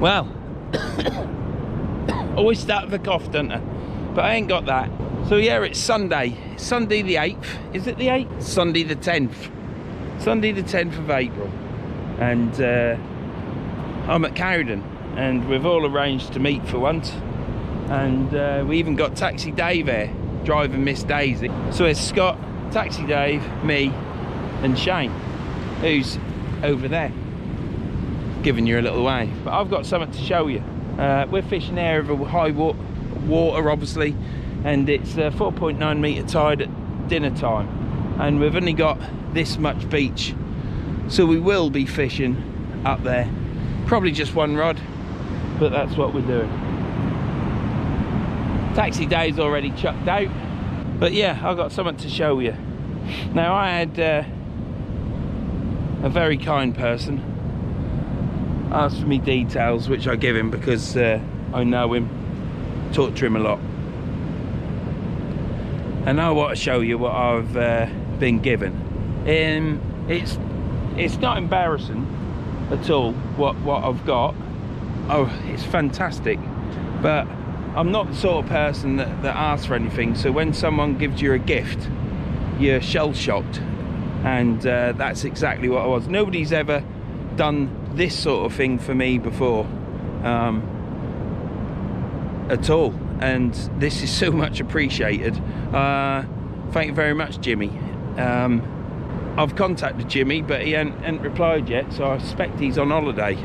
Well, always start with a cough, don't I? But I ain't got that. So yeah, it's Sunday. Sunday the 8th. Is it the 8th? Sunday the 10th. Sunday the 10th of April. And I'm at Cowden. And we've all arranged to meet for once. And we even got Taxi Dave there, driving Miss Daisy. So it's Scott, Taxi Dave, me, and Shane, who's over there, giving you a little wave. But I've got something to show you. We're fishing there over high water, obviously, and it's 4.9 metre tide at dinner time, and we've only got this much beach, so we will be fishing up there. Probably just one rod, but that's what we're doing. Taxi Dave's already chucked out, but yeah, I've got something to show you. Now, I had a very kind person asked for me details, which I give him because I know him, talk to him a lot, and I want to show you what I've been given. It's not embarrassing at all what I've got. Oh, it's fantastic, but I'm not the sort of person that asks for anything. So when someone gives you a gift, you're shell-shocked, and that's exactly what I was. Nobody's ever done this sort of thing for me before at all, and this is so much appreciated. Thank you very much, Jimmy. I've contacted Jimmy, but he ain't replied yet, so I suspect he's on holiday.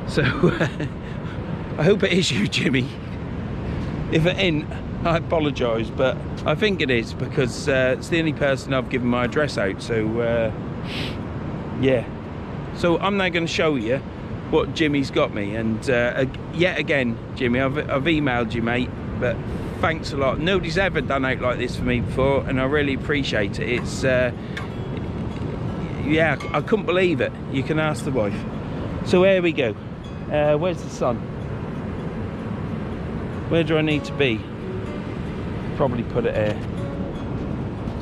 So I hope it is you, Jimmy. If it ain't, I apologise, but I think it is, because it's the only person I've given my address out. So yeah, so I'm now going to show you what Jimmy's got me. And yet again, Jimmy, I've emailed you, mate, but thanks a lot. Nobody's ever done out like this for me before, and I really appreciate it. It's yeah, I couldn't believe it. You can ask the wife. So here we go. Where's the sun? Where do I need to be? Probably put it here.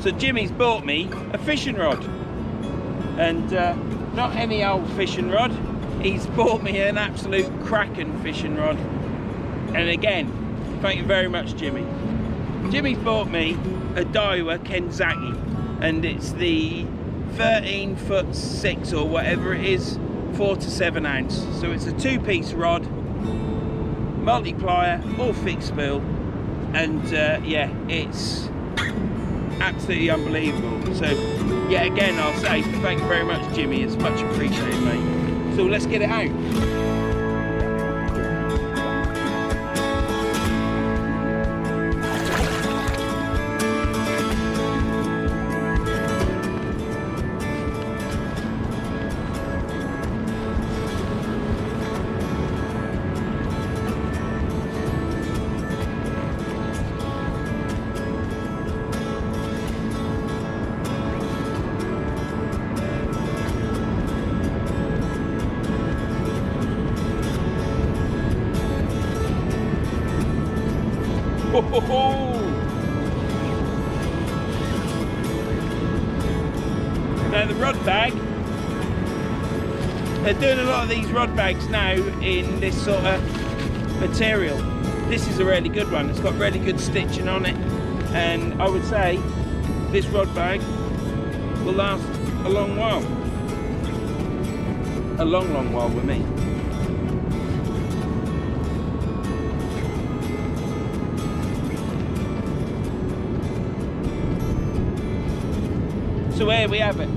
So Jimmy's bought me a fishing rod, and not any old fishing rod. He's bought me an absolute cracking fishing rod. And again, thank you very much, Jimmy. Jimmy's bought me a Diawa Kenzaki, and it's the 13'6" or whatever it is, 4 to 7 ounce. So it's a 2-piece rod, multiplier, all fixed spool, and yeah, it's absolutely unbelievable. So yeah, again, I'll say thank you very much, Jimmy. It's much appreciated, mate. So let's get it out. Now the rod bag, they're doing a lot of these rod bags now in this sort of material. This is a really good one. It's got really good stitching on it, and I would say this rod bag will last a long while. A long while with me. So here we have it.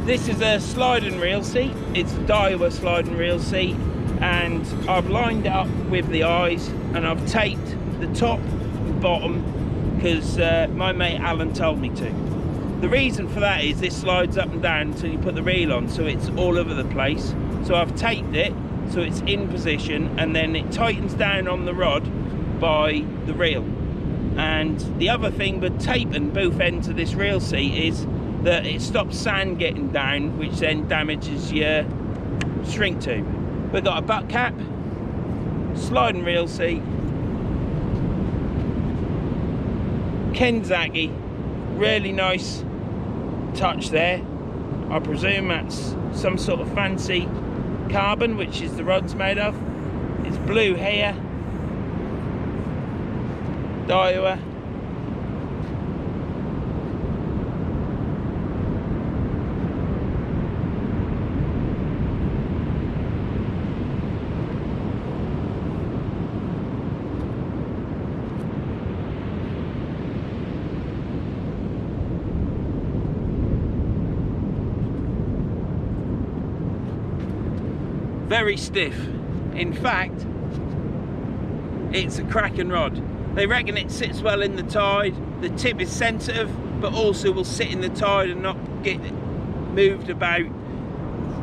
This is a sliding reel seat. It's a Diawa sliding reel seat, and I've lined it up with the eyes, and I've taped the top and bottom because my mate Alan told me to. The reason for that is this slides up and down until you put the reel on, so it's all over the place. So I've taped it so it's in position, and then it tightens down on the rod by the reel. And the other thing with taping both ends of this reel seat is that it stops sand getting down, which then damages your shrink tube. We've got a butt cap, sliding reel seat, Kenzaki, really nice touch there. I presume that's some sort of fancy carbon, which is the rod's made of. It's blue here. Diawa. Very stiff. In fact, it's a cracking rod. They reckon it sits well in the tide. The tip is sensitive, but also will sit in the tide and not get moved about.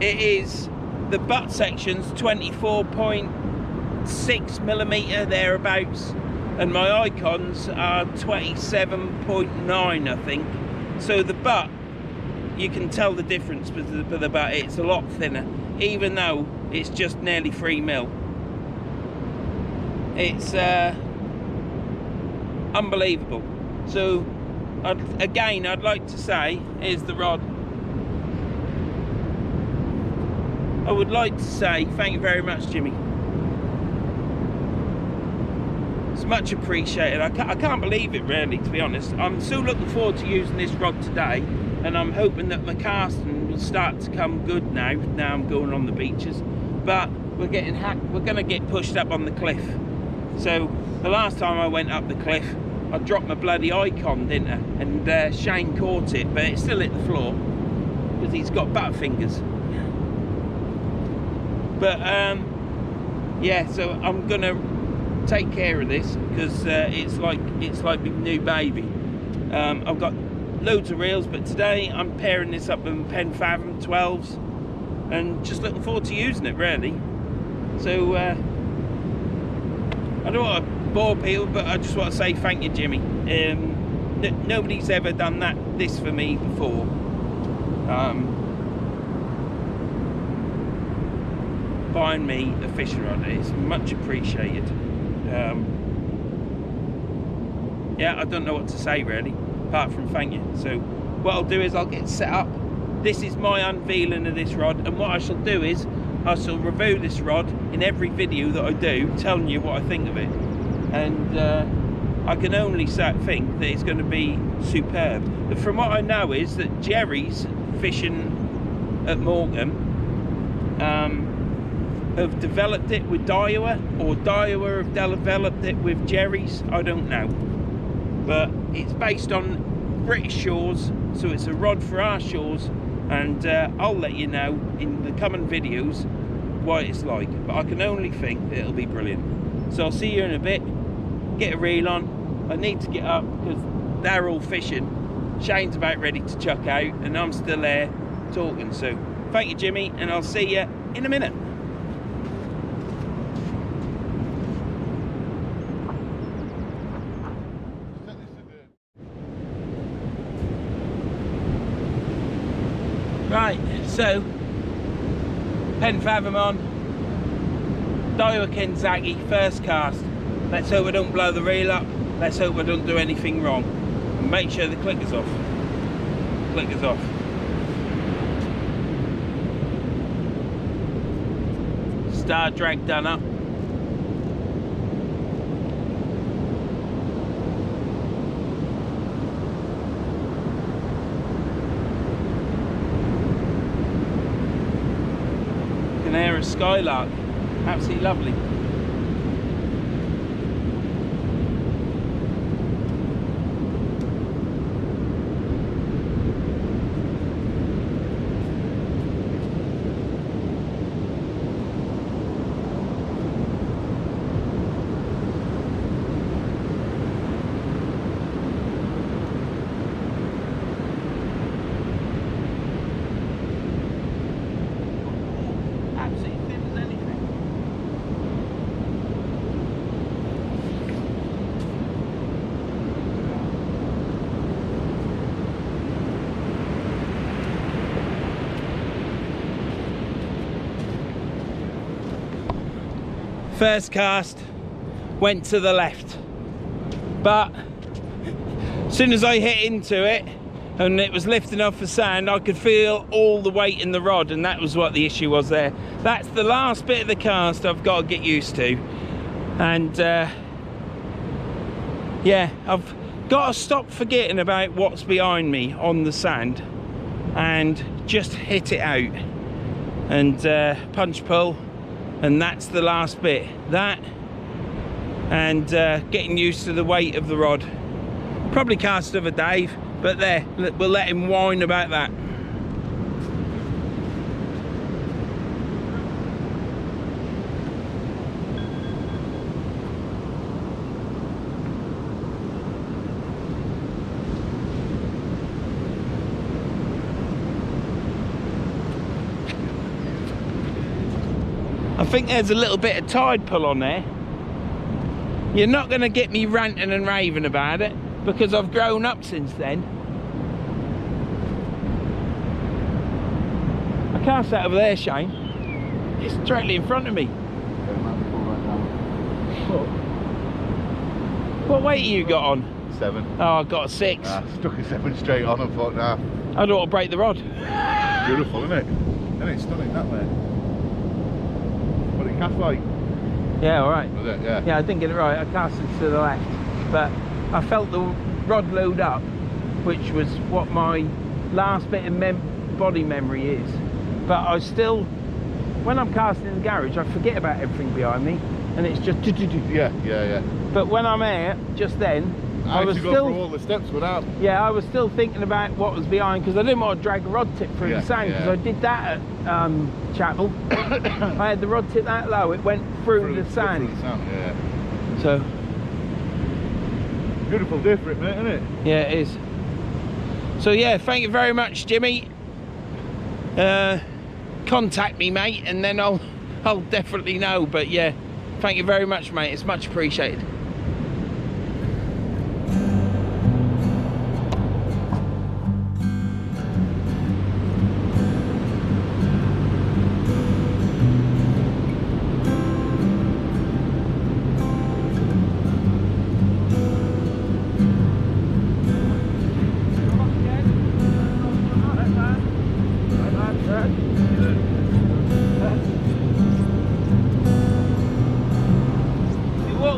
It is, the butt section's 24.6 millimeter thereabouts, and my icons are 27.9, I think. So the butt, you can tell the difference with the butt. It's a lot thinner, even though it's just nearly 3 mil. It's unbelievable. So I'd like to say, here's the rod. I would like to say thank you very much, Jimmy. It's much appreciated. I can't believe it, really, to be honest. I'm still looking forward to using this rod today, and I'm hoping that my casting will start to come good now I'm going on the beaches. But we're going to get pushed up on the cliff. So the last time I went up the cliff, I dropped my bloody icon, didn't I? And Shane caught it, but it still hit the floor because he's got butterfingers. But yeah, so I'm gonna take care of this because it's like my new baby. I've got loads of reels, but today I'm pairing this up with Pen Fathom 12s and just looking forward to using it, really. So I don't want to bore people, but I just want to say thank you, Jimmy. Nobody's ever done this for me before. Buying me a fishing rod, it's much appreciated. Yeah, I don't know what to say, really, apart from thank you. So what I'll do is I'll get set up. This is my unveiling of this rod, and what I shall do is I shall review this rod in every video that I do, telling you what I think of it. And I can only think that it's going to be superb. But from what I know is that Jerry's fishing at Morgan have developed it with Diawa, or Diawa have developed it with Jerry's, I don't know. But it's based on British shores, so it's a rod for our shores, and I'll let you know in the coming videos what it's like. But I can only think that it'll be brilliant. So I'll see you in a bit. Get a reel on. I need to get up because they're all fishing. Shane's about ready to chuck out, and I'm still there talking. So thank you, Jimmy, and I'll see you in a minute. Right, so Pen Fathom on, Diawa Kenzaki, first cast. Let's hope I don't blow the reel up. Let's hope I don't do anything wrong. And make sure the clicker's off. Clicker's off. Star drag done up. Canary skylark, absolutely lovely. First cast went to the left, but as soon as I hit into it, and it was lifting off the sand, I could feel all the weight in the rod, and that was what the issue was there. That's the last bit of the cast I've got to get used to. And yeah, I've got to stop forgetting about what's behind me on the sand and just hit it out and punch pull, and that's the last bit. That and getting used to the weight of the rod. Probably cast another Dave, but there, we'll let him whine about that. I think there's a little bit of tide pull on there. You're not going to get me ranting and raving about it, because I've grown up since then. I cast that over there, Shane. It's directly in front of me. What weight you got on? 7. Oh, I got a 6. Stuck a 7 straight on and thought, nah. I don't want to break the rod. Beautiful, isn't it? And it's stunning that way. What did it cast like? Yeah, all right. Was it? Yeah. Yeah, I didn't get it right. I cast it to the left, but I felt the rod load up, which was what my last bit of body memory is. But I still, when I'm casting in the garage, I forget about everything behind me, and it's just Yeah. But when I'm here, just then, I was still go through all the steps without. Yeah, I was still thinking about what was behind, because I didn't want to drag a rod tip through the sand, because I did that at Chapel. I had the rod tip that low, it went through the sand. Through the sand, yeah. So beautiful different, mate, isn't it? Yeah, it is. So yeah, thank you very much, Jimmy. Contact me, mate, and then I'll definitely know. But yeah, thank you very much, mate. It's much appreciated.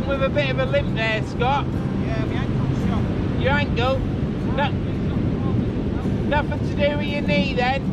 With a bit of a limp there, Scott. Yeah, my ankle's shot. Your ankle? Nothing to do with your knee then?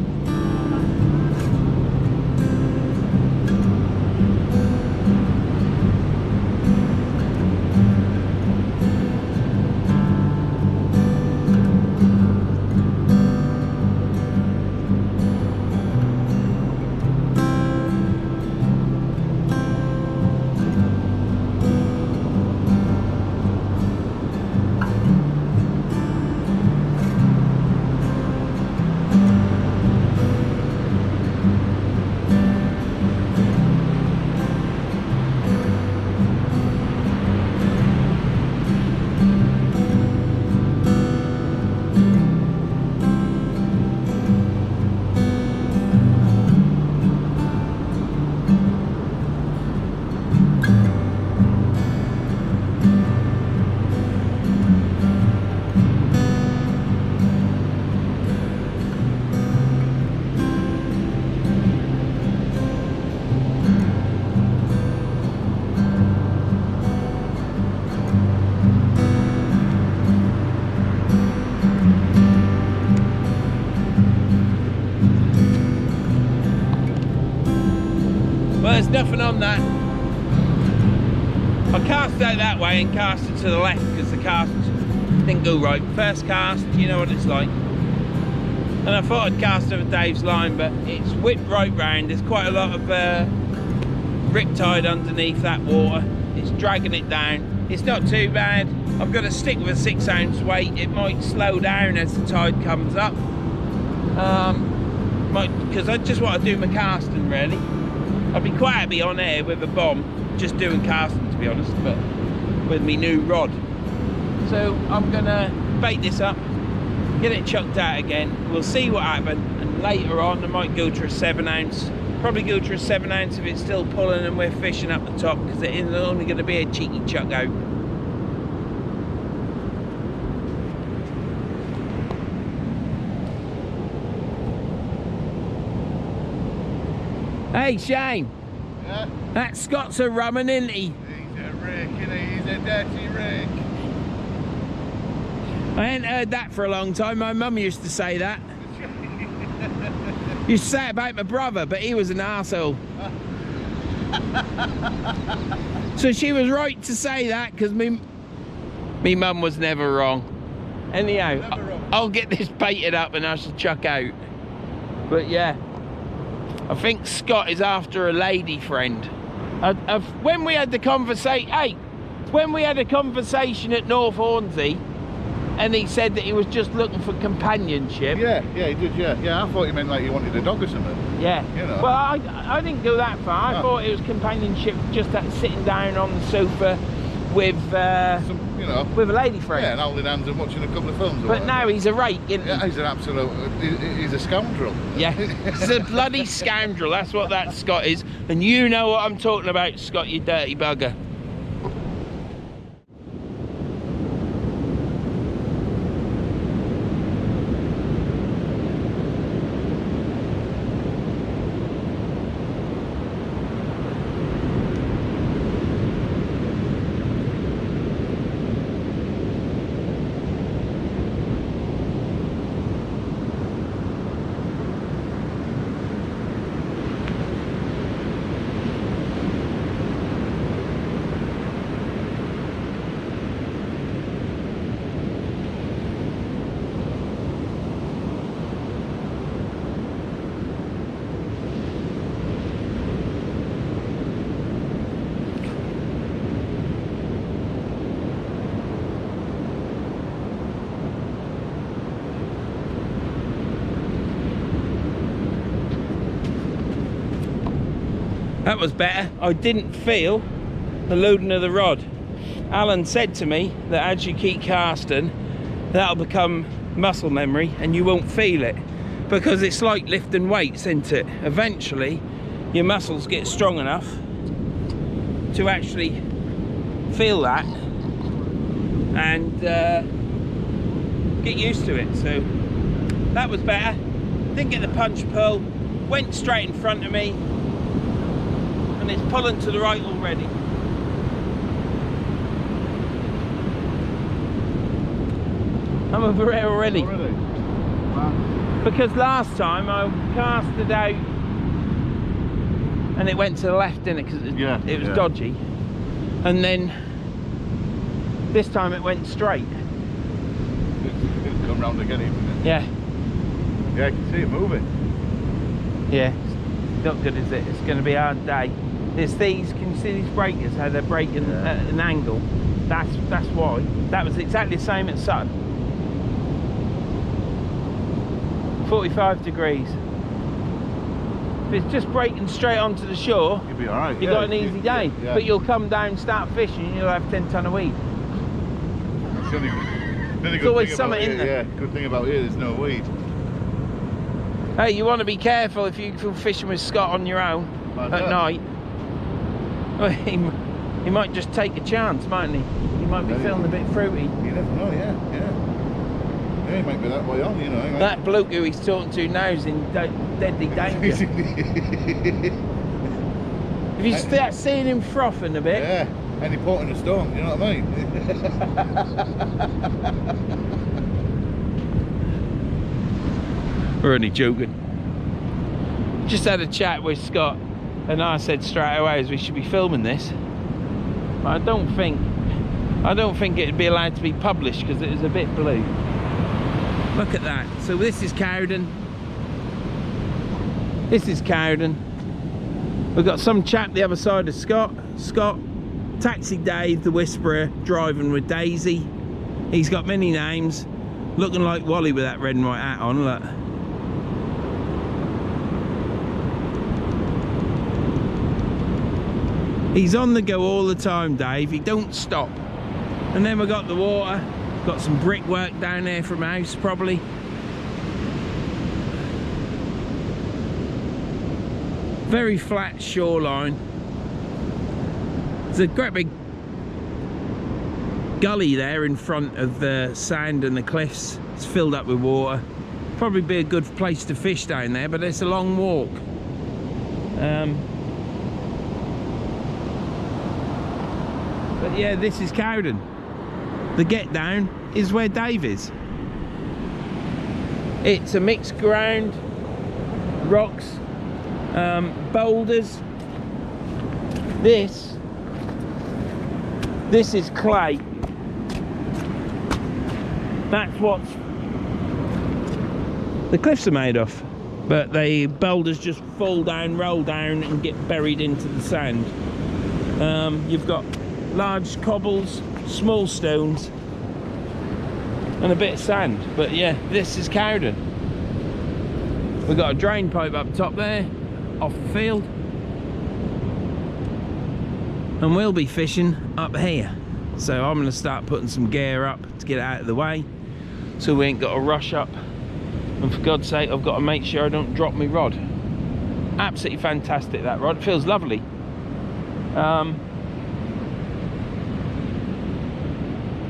Well, there's nothing on that. I cast out that way and cast it to the left because the cast didn't go right. First cast, you know what it's like. And I thought I'd cast over Dave's line, but it's whipped right round. There's quite a lot of riptide underneath that water. It's dragging it down. It's not too bad. I've got to stick with a 6 ounce weight. It might slow down as the tide comes up. Because I just want to do my casting really. I'd be quite happy on air with a bomb, just doing casting to be honest, but with me new rod. So I'm gonna bait this up, get it chucked out again. We'll see what happens, and later on I might go to a 7 ounce. Probably go to a 7 ounce if it's still pulling and we're fishing up the top, because it isn't only going to be a cheeky chuck out. Hey, Shane. Yeah? That Scott's a rummin', isn't he? He's a rick, isn't he? He's a dirty rick. I ain't heard that for a long time. My mum used to say that. Used to say it about my brother, but he was an arsehole. So she was right to say that, because me mum was never wrong. Anyhow, Never wrong. I'll get this baited up and I shall chuck out. But yeah, I think Scott is after a lady friend. When we had the conversation, when we had a conversation at North Hornsey, and he said that he was just looking for companionship. Yeah, he did, yeah. I thought you meant like you wanted a dog or something. Yeah. You know. Well, I didn't go that far. I No. thought it was companionship, just that sitting down on the sofa with You know. with a lady friend. Yeah, and holding hands and watching a couple of films. Or But whatever. now he's a rake, isn't he? Yeah, he's an absolute. He's a scoundrel. Yeah, he's a bloody scoundrel. That's what that Scott is. And you know what I'm talking about, Scott, you dirty bugger. That was better. I didn't feel the loading of the rod. Alan said to me that as you keep casting, that'll become muscle memory and you won't feel it, because it's like lifting weights, isn't it? Eventually your muscles get strong enough to actually feel that and get used to it. So that was better. Didn't get the punch pull, went straight in front of me, and it's pulling to the right already. I'm over here already. Wow. Because last time I cast it out and it went to the left, didn't it? Because it was dodgy. And then this time it went straight. It'll come round again, even. Yeah. Yeah, I can see it moving. Yeah. It's not good, is it? It's going to be a hard day. There's these, can you see these breakers, how they're breaking at an angle? That's why. That was exactly the same at Sutton. 45 degrees. If it's just breaking straight onto the shore, You'll be alright. you've got an easy day. Yeah. But you'll come down, start fishing, and you'll have 10 ton of weed. That's the only It's good always thing something, about isn't here, there? Yeah, good thing about here, there's no weed. Hey, you want to be careful if you go fishing with Scott on your own Like at that. night. Well, he might just take a chance, mightn't he? He might be Yeah, feeling a bit fruity. You never know, yeah, he might be that way on, you know. He might- That bloke who he's talking to now is in deadly danger. If you start seeing him frothing a bit, Yeah, and he put in a storm, you know what I mean? we're only joking. Just had a chat with Scott, and I said straight away as we should be filming this. But I don't think it'd be allowed to be published because it is a bit blue. Look at that. So this is Cowden. This is Cowden. We've got some chap the other side of Scott. Taxi Dave, the Whisperer, driving with Daisy. He's got many names. Looking like Wally with that red and white hat on, look. He's on the go all the time, Dave. He don't stop. And then we've got the water. Got some brickwork down there from house, probably. Very flat shoreline. There's a great big gully there in front of the sand and the cliffs. It's filled up with water. Probably be a good place to fish down there, but it's a long walk. But yeah, this is Cowden. The get down is where Dave is. It's a mixed ground, rocks, boulders. This is clay. That's what the cliffs are made of, but the boulders just fall down, roll down and get buried into the sand. You've got large cobbles, small stones and a bit of sand. But yeah, this is Cowden. We've got a drain pipe up top there off the field, and we'll be fishing up here. So I'm going to start putting some gear up to get it out of the way so we ain't got to rush up. And for God's sake, I've got to make sure I don't drop my rod. Absolutely fantastic, that rod. It feels lovely.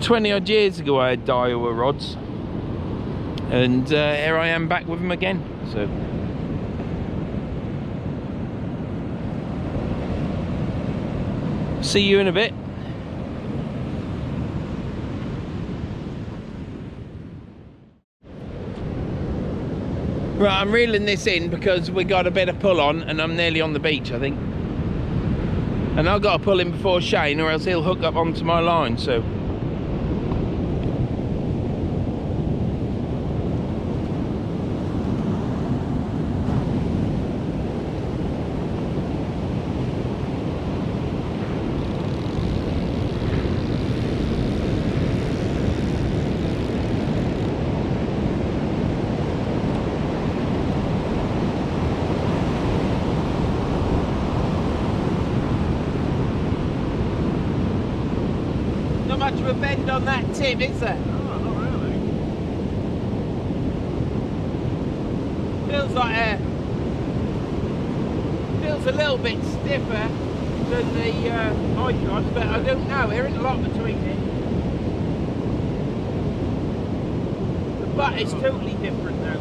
20 odd years ago I had Diawa rods, and here I am back with them again. So see you in a bit. Right, I'm reeling this in because we got a bit of pull on and I'm nearly on the beach, I think. And I've got to pull him before Shane or else he'll hook up onto my line, so. Much of a bend on that tip, is there? No, not really. Feels like feels a little bit stiffer than the high cross, but I don't know. There isn't a lot between it. The butt is totally different now.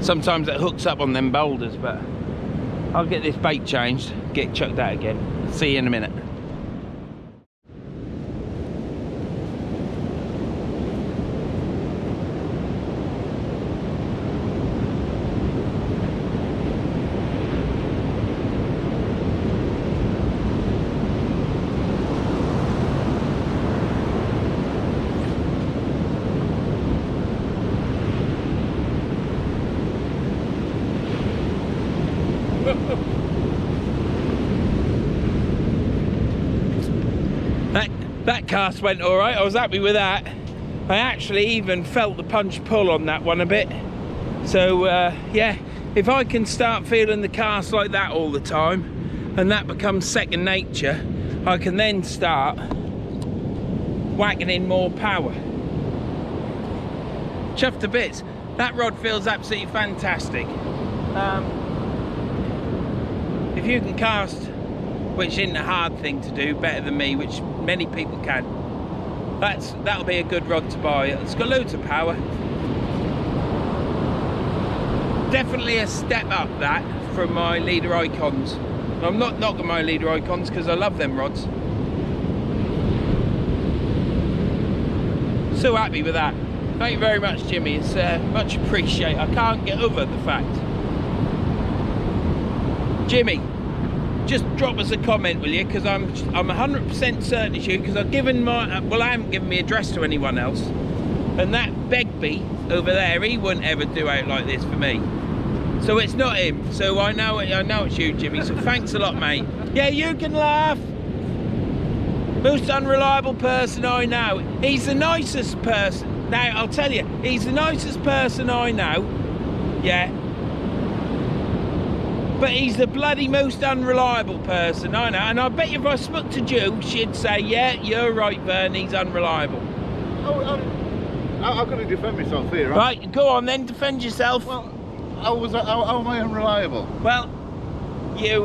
Sometimes it hooks up on them boulders, but I'll get this bait changed, get chucked out again. See you in a minute. That cast went all right. I was happy with that. I actually even felt the punch pull on that one a bit. So yeah, if I can start feeling the cast like that all the time and that becomes second nature, I can then start whacking in more power. Chuffed to bits. That rod feels absolutely fantastic. If you can cast, which isn't a hard thing to do, better than me, which many people can, that'll be a good rod to buy. It's got loads of power. Definitely a step up that from my leader icons. I'm not knocking my leader icons because I love them rods. So happy with that. Thank you very much, Jimmy. It's much appreciated. I can't get over the fact. Jimmy, just drop us a comment, will you? Because I'm 100% certain it's you. Because I've given my well, I haven't given my address to anyone else. And that Begbie over there, he wouldn't ever do out like this for me. So it's not him. So I know it's you, Jimmy. So thanks a lot, mate. Yeah, you can laugh. Most unreliable person I know. He's the nicest person. Now, I'll tell you, he's the nicest person I know. Yeah. But he's the bloody most unreliable person I know. And I bet you if I spoke to Ju, she'd say, yeah, you're right, Vern, he's unreliable. I'm going to defend myself here. Right, go on then, defend yourself. Well, how am I unreliable? Well, you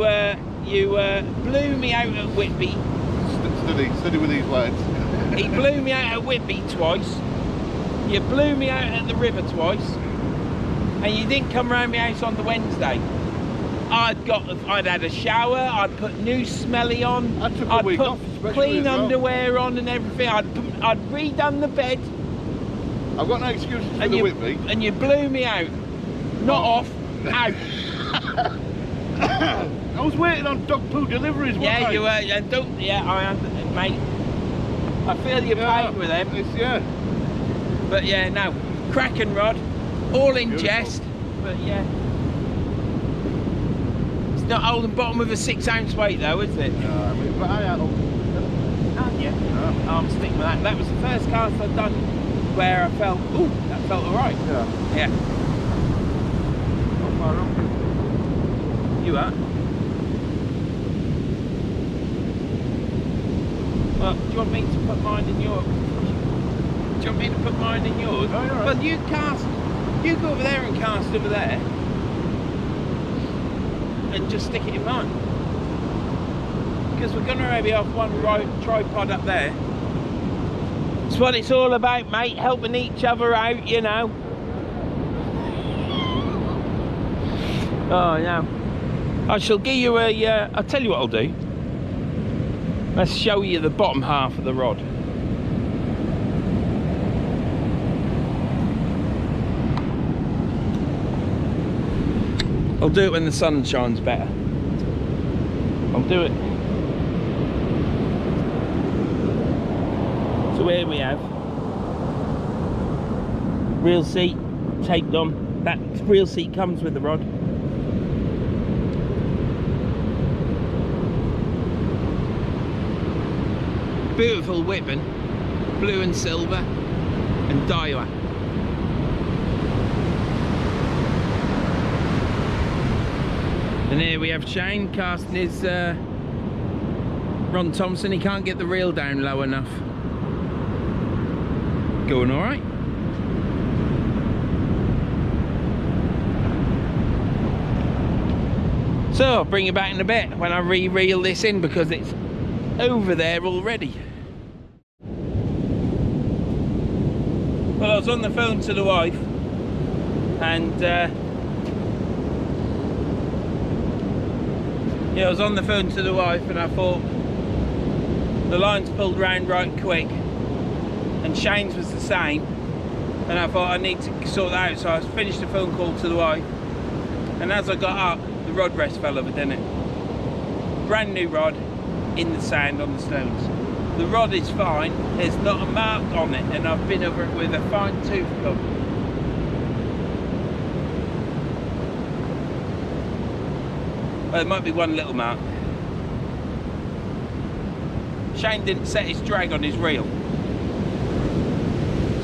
blew me out at Whitby. Steady with these words. He blew me out at Whitby twice. You blew me out at the river twice. And you didn't come round my house on the Wednesday. I'd had a shower, I'd put new smelly on, I took a I'd week put off, clean well. underwear on and everything. I'd redone the bed. I've got no excuses for the Whitby. And you blew me out. Not off, out. I was waiting on dog poo deliveries, wasn't I? You were, and don't, yeah, I am, mate. I feel your pain with them. Yeah. But yeah, no, cracking rod, all in Beautiful. jest. But yeah. It's not holding bottom with a 6 ounce weight though, is it? But I had Yeah. I'm sticking with that. That was the first cast I've done where I felt, ooh, that felt alright. Yeah. Not far off. You are. Well, do you want me to put mine in yours? Do you want me to put mine in yours? No, you're right. Well, you cast, you go over there and cast over there. And just stick it in mine. Because we're going to maybe have one tripod up there. That's what it's all about, mate, helping each other out, you know. Oh, no. I shall give you I'll tell you what I'll do. Let's show you the bottom half of the rod. I'll do it when the sun shines better. I'll do it. So here we have reel seat taped on. That reel seat comes with the rod. Beautiful Whitman, blue and silver, and Diawa. And here we have Shane casting his Ron Thompson. He can't get the reel down low enough. Going all right. So I'll bring you back in a bit when I re-reel this in because it's over there already. Well, I was on the phone to the wife and yeah, I was on the phone to the wife and I thought the line's pulled round right quick and Shane's was the same and I thought I need to sort that out, so I finished the phone call to the wife and as I got up the rod rest fell over, didn't it? Brand new rod in the sand on the stones. The rod is fine, there's not a mark on it and I've been over it with a fine tooth comb. Well, there might be one little mark. Shane didn't set his drag on his reel.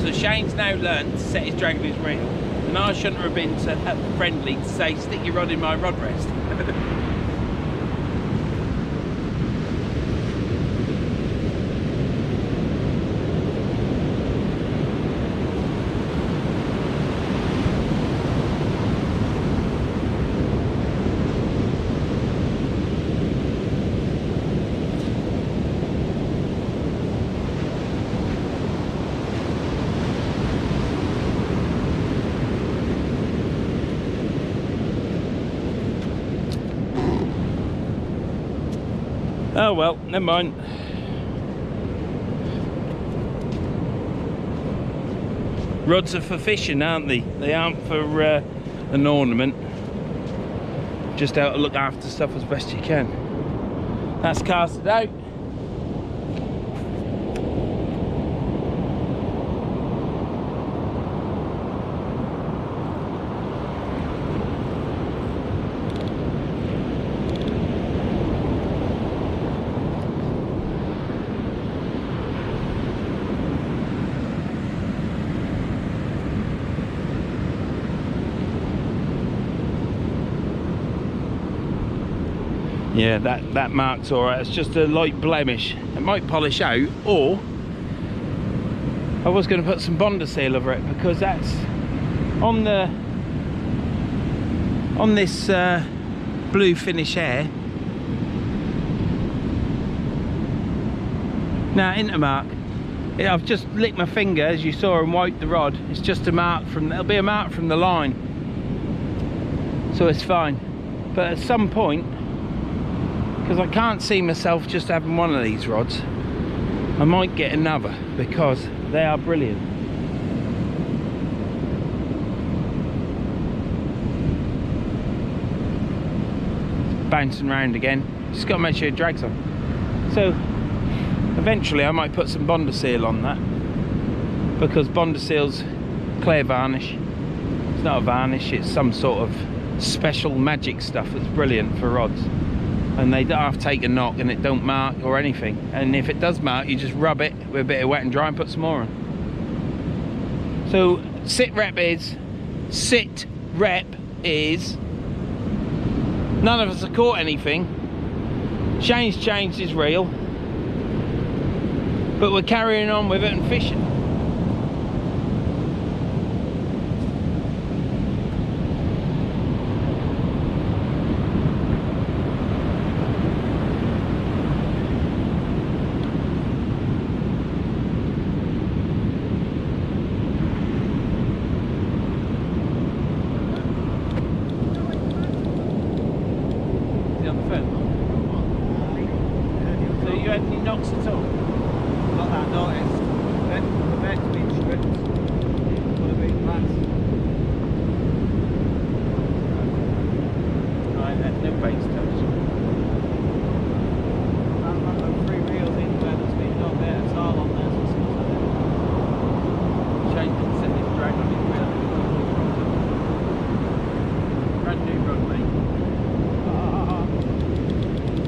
So Shane's now learned to set his drag on his reel. And I shouldn't have been so friendly to say, stick your rod in my rod rest. Oh well, never mind. Rods are for fishing, aren't they? They aren't for an ornament. Just out to look after stuff as best you can. That's casted out. Yeah, that mark's alright. It's just a light blemish. It might polish out, or I was going to put some Bonder seal over it, because that's on this blue finish here. Now, Intermark, yeah, I've just licked my finger as you saw and wiped the rod. It's just a mark from, it'll be a mark from the line, so it's fine. But at some point, because I can't see myself just having one of these rods, I might get another, because they are brilliant. Bouncing around again, just got to make sure it drags on. So eventually I might put some Bonder seal on that, because Bonder seal's clear varnish. It's not a varnish, it's some sort of special magic stuff that's brilliant for rods. And they don't have to take a knock, and it don't mark or anything. And if it does mark, you just rub it with a bit of wet and dry and put some more on. So sit rep is none of us have caught anything. Shane's changed his reel, but we're carrying on with it and fishing.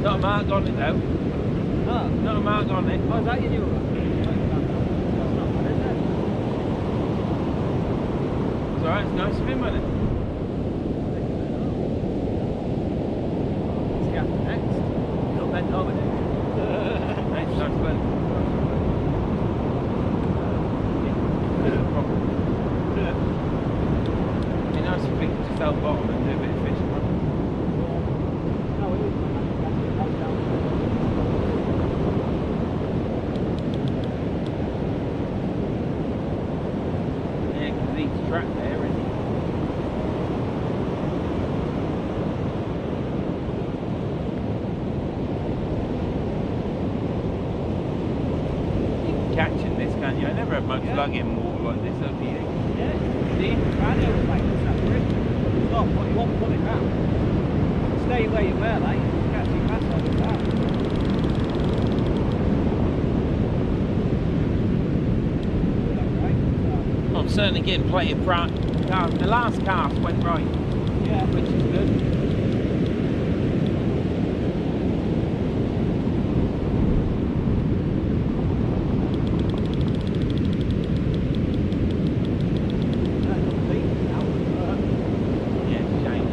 Not a mark on it though. Oh. Not a mark on it. Oh, is that your new one? That's not bad, is it? It's alright, it's nice of him, isn't it? See after next. Don't bend over there. Nice, nice one. It'd be nice if we could just help bottom and do a bit of fishing. Track there, isn't it? You can catch in this, can you? I never had much luck in water like this, have you? Yeah. See? I know it's like this, that bridge. Stop, but you won't pull it round. Stay where you were, like, you catch your pass on the side. I'm certainly getting plenty of practice. The last cast went right, yeah, which is good. Yeah, shame.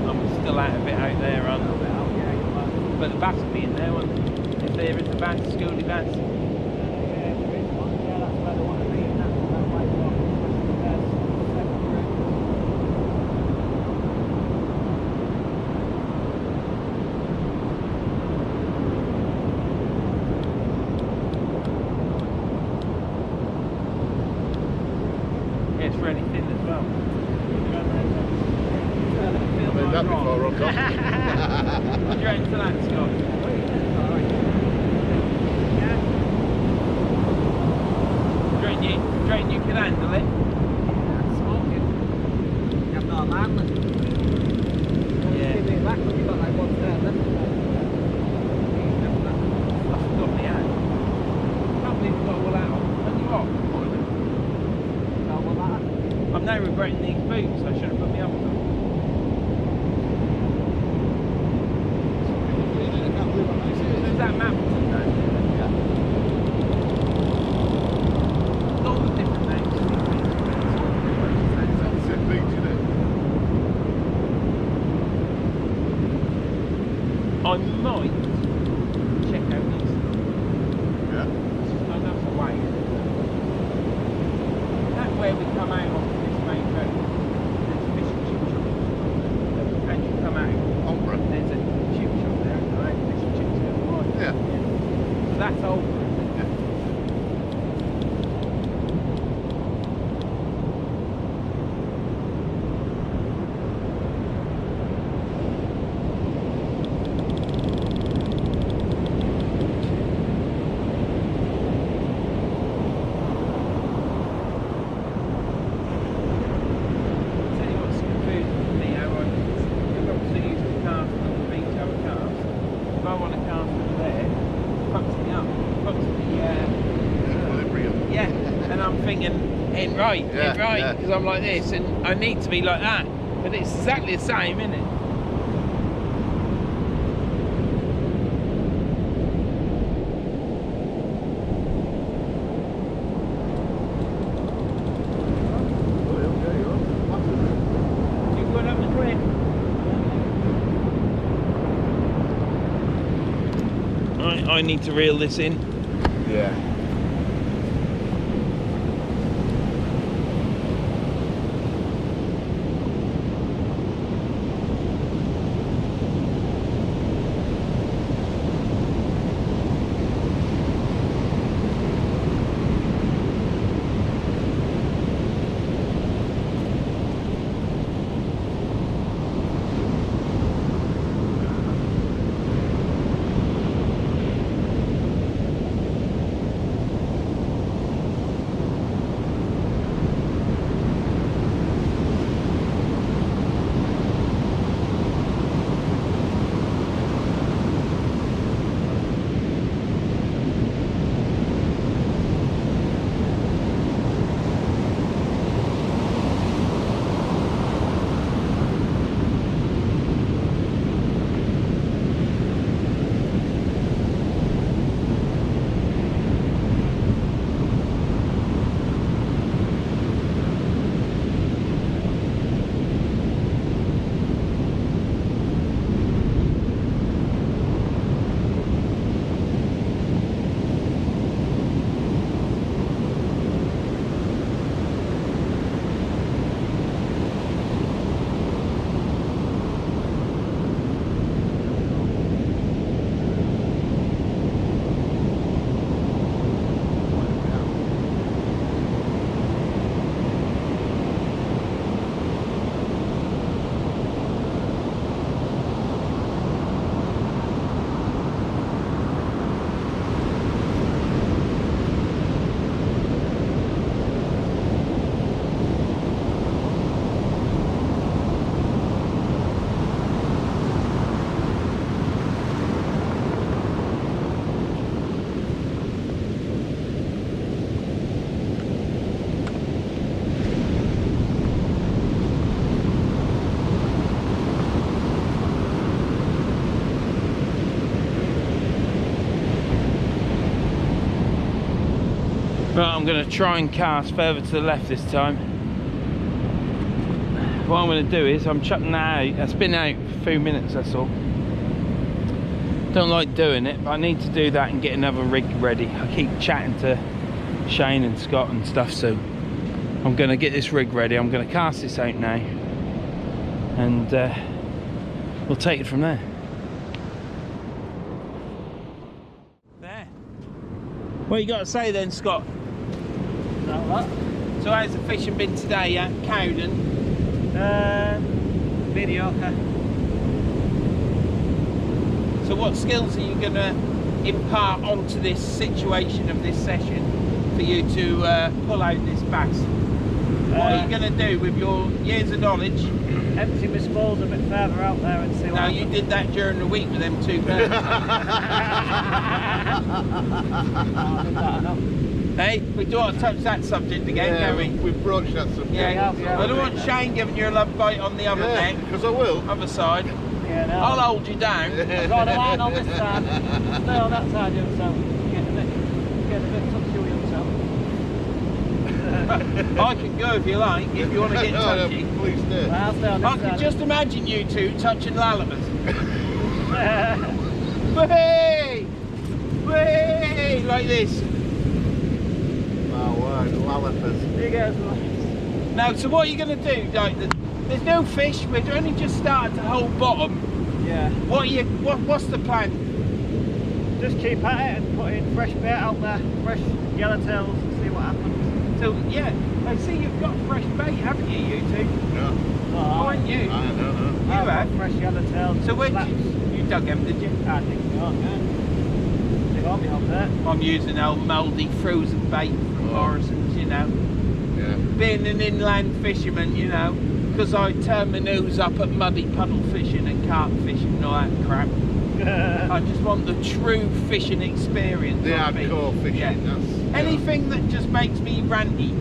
I'm still out a bit out there on, but the bass will be in there, won't they? If there is a bass, schoolie bass. It's really thin as well. I made that before, Rob. What do you reckon to that, Scott? can handle it. Smoking. You have no alarm. Yeah. Give it back when you've got like one there, then. I forgot my hat. Can't believe we've got all that on. Are you off? No, well, that. I'm now regretting these boots. I should have put me up on them. Is that Mapleton now? All the different names. That's it, beach, isn't it? I might check out these. Yeah. Enough away. That's where we come out onto this main road. There's a fish and chip shop. And you come out, Ombra. there's a chip shop there, and I had fish and chips go right. Yeah. So that's old. Yeah. Tell you what's confusing for me, how I'm obviously used to cars on the beach, other cars. If I want a car from there, it fucks me up. It fucks the Equilibrium. yeah, and I'm thinking, in right, Yeah, because I'm like this, and I need to be like that. But it's exactly the same, isn't it? You going up the cliff? I need to reel this in. Yeah. Right, I'm going to try and cast further to the left this time. What I'm going to do is I'm chucking that out. That's been out for a few minutes, that's all. Don't like doing it, but I need to do that and get another rig ready. I keep chatting to Shane and Scott and stuff, so I'm going to get this rig ready. I'm going to cast this out now, and we'll take it from there. There. What you got to say then, Scott? What? So how's the fishing been today at Cowden? Mediocre. So what skills are you going to impart onto this situation of this session? for you to pull out this bass. What are you going to do with your years of knowledge? Empty my spools a bit further out there and see what Now, happens. you did that during the week with them 2 birds. Hey, we don't want to touch that subject again, can we? We've broached that subject. Yeah, Yeah. I don't want Shane giving you a love bite on the other neck, because I will. other side. Yeah, no. I'll hold you down. I've got a line on this side. Stay on that side of yourself. Get a bit touchy with yourself. I can go if you like, if you want to get touchy. No, please do. Well, I'll stay on this I can side. just imagine you two touching lallimas. Whee! Whee! Like this. My word, lollipers. Here goes. Now, so what are you going to do? Like, there's no fish. We're only just started to hold bottom. Yeah. What's the plan? Just keep at it and put in fresh bait out there, fresh yellowtails, and see what happens. So yeah, I see you've got fresh bait, haven't you, you two? Yeah. Oh, and you? I don't know. You I've got have? fresh yellowtails. So when slaps. you dug them, did you? I think they are, yeah. They got me up there. I'm using old mouldy frozen bait from Morrison's, you know. Yeah. Being an inland fisherman, you know, because I turn my nose up at muddy puddle fishing and carp fishing and all that crap. I just want the true fishing experience. The on hardcore beach. fishing. Yeah. That's, Anything that just makes me ranty.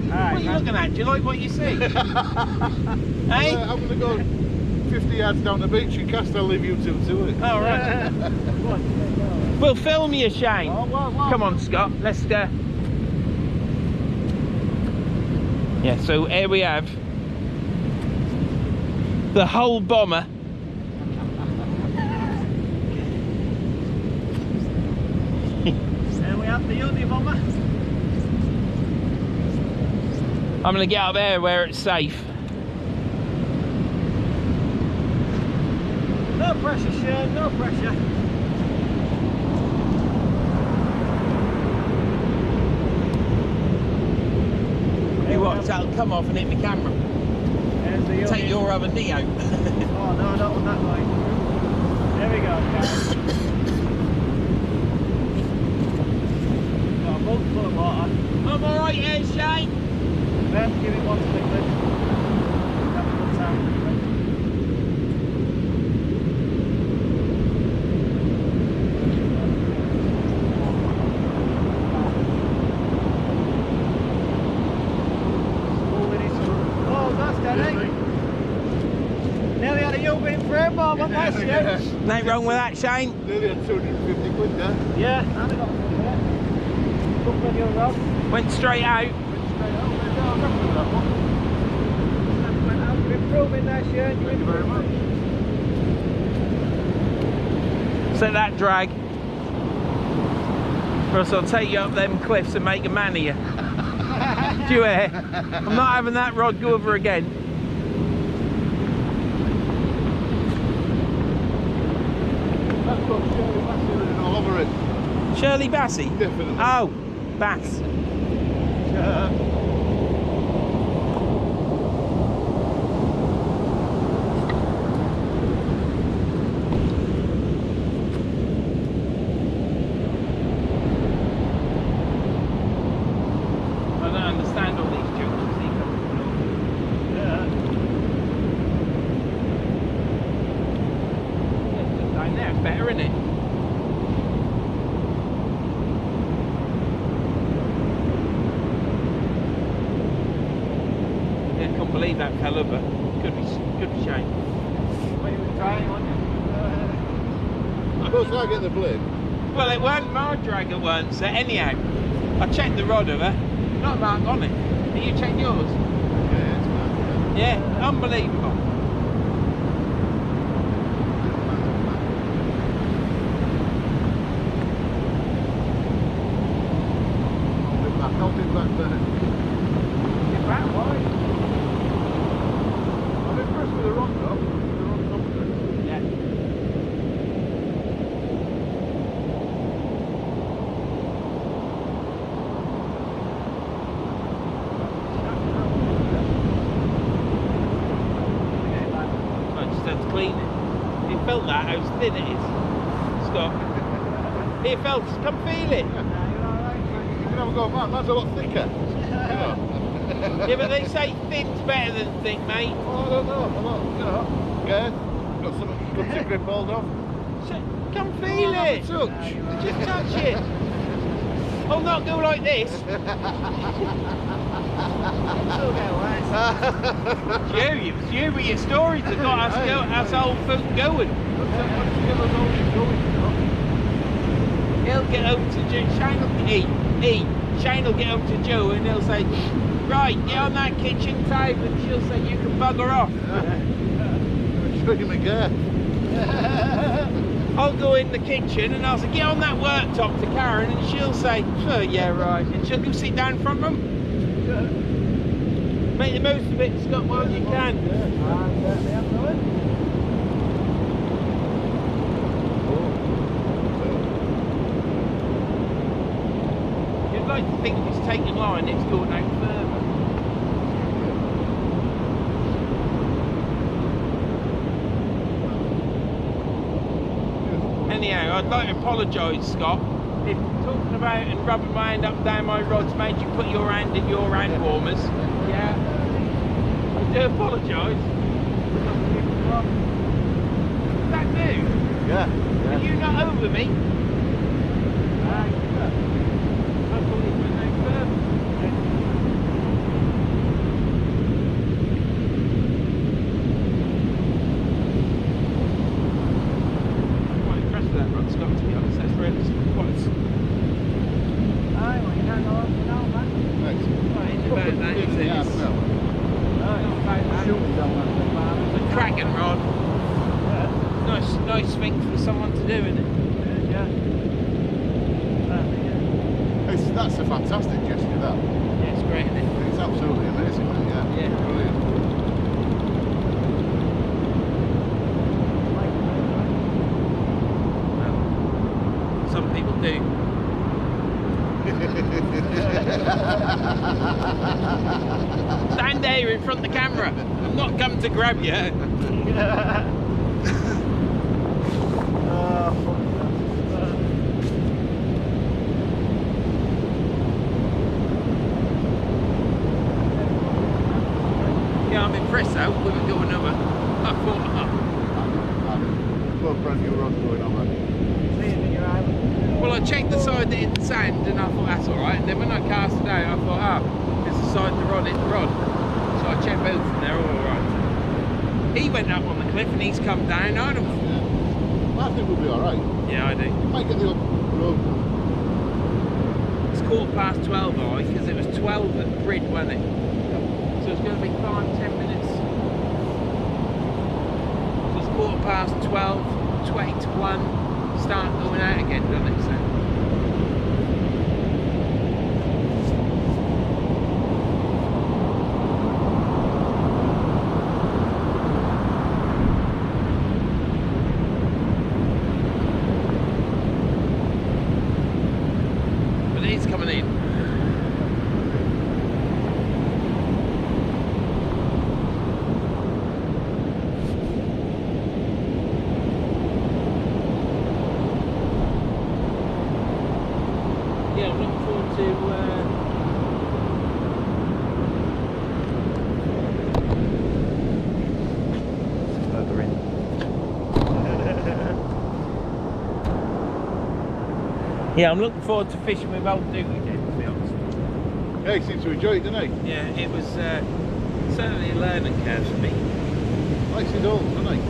What are you looking at? Do you like what you see? Hey? I'm going to go 50 yards down the beach and cast. I'll leave you two to it. All right. We'll film you, Shane. Come on, Scott. Let's go. Yeah, so here we have the whole bomber. There we have the uni bomber. I'm going to get up there where it's safe. No pressure, Shane, no pressure. You watch, that'll come off and hit my camera. There's the Take uni. your other knee out. Oh no, not on that line. There we go, guys. Got a boat full of water. I'm alright here, Shane. Then give it one liquid. Have a good time. Oh, that's Danny. Nearly had a Yogurt frame bomb on that shit. Nothing wrong with that, Shane. Nearly had 250 quid there. Yeah, and I got one there. Couple of your rods. Went straight out. Went straight out there. Yeah, I'm happy with that one. Went out. You're improving there, Shane. Thank you very much. Set that drag. Or else I'll take you up them cliffs and make a man of you. Do you hear? I'm not having that rod go over again. That's got Shirley Bassey written all over it. Shirley Bassey? Definitely. Oh, Bass. I don't understand all these junctions he comes along. Yeah, just down there, it's better, isn't it? Yeah, I can't believe that fell over. Good shame. What you were trying on you? I suppose I get the blame. Well, it weren't my drag at once. Anyhow, I checked the rod over. Not a mark on it. Did you check yours? Yeah, it's fine. Yeah, unbelievable. I'll be back there. Get back, why? I'm impressed with the rock though. The rock confidence. Yeah. I just had to clean it. You felt that, how thin it is. Scott. Here, fellas, come feel it. You're alright, have a go at Matt. Matt's a lot thicker. Yeah, but they say thin's better than thick, mate. Well, I don't know. I'm not, yeah. Got something good to grip hold of. So, come feel it. Touch. Just touch it. I'll not go like this. Still get worse. It was you with your stories that got us old folk going. He'll get over to Joe. Shane will get over to Joe and he'll say, right, get on that kitchen table, and she'll say, you can bugger off. Show him again. I'll go in the kitchen and I'll say, get on that worktop to Karen, and she'll say, oh, yeah, right. And she'll go sit down in front of him. Make the most of it, Scott, while you can. You'd like to think it's taking line, it's going out further. Anyhow, I'd like to apologise, Scott, if talking about and rubbing my hand up and down my rods made you put your hand in your hand warmers. Yeah. I do apologise. Is that new? Yeah. Are you not over me? I thought it went no further. I'm quite impressed with that rod, Scott, to be honest. That's really quite... Aye, well, you can't go on now, man. Nice. Right, it's about that, isn't it? Yeah, It's no. a cracking rod. Nice thing for someone to do, isn't it? That's a fantastic gesture, that. Yeah, it's great, isn't it? It's absolutely amazing, mate. Yeah. Yeah. Brilliant. Well, some people do. Stand there in front of the camera. I'm not come to grab you. Yeah, I'm impressed though with it going over. I thought, Got a brand new rod going on, man. well, I checked the side that hit the sand and I thought that's alright. And then when I cast it out, I thought, it's the side of the rod hit the rod. So I checked both and they're all alright. He went up on the cliff and he's come down. I don't. I think we'll be alright. Yeah, I do. You might get the old road. It's 12:15, because it was 12 at the bridge, wasn't it? So it's going to be 5-10 minutes. So it's 12:15, 20 to 1, start going out again, doesn't it? So. But he's coming in. Yeah, I'm looking forward to further in. Yeah, I'm looking forward to fishing with old Duke again, to be honest. Yeah, he seems to enjoy it, doesn't he? Yeah, it was certainly a learning curve for me. Likes it all, doesn't he?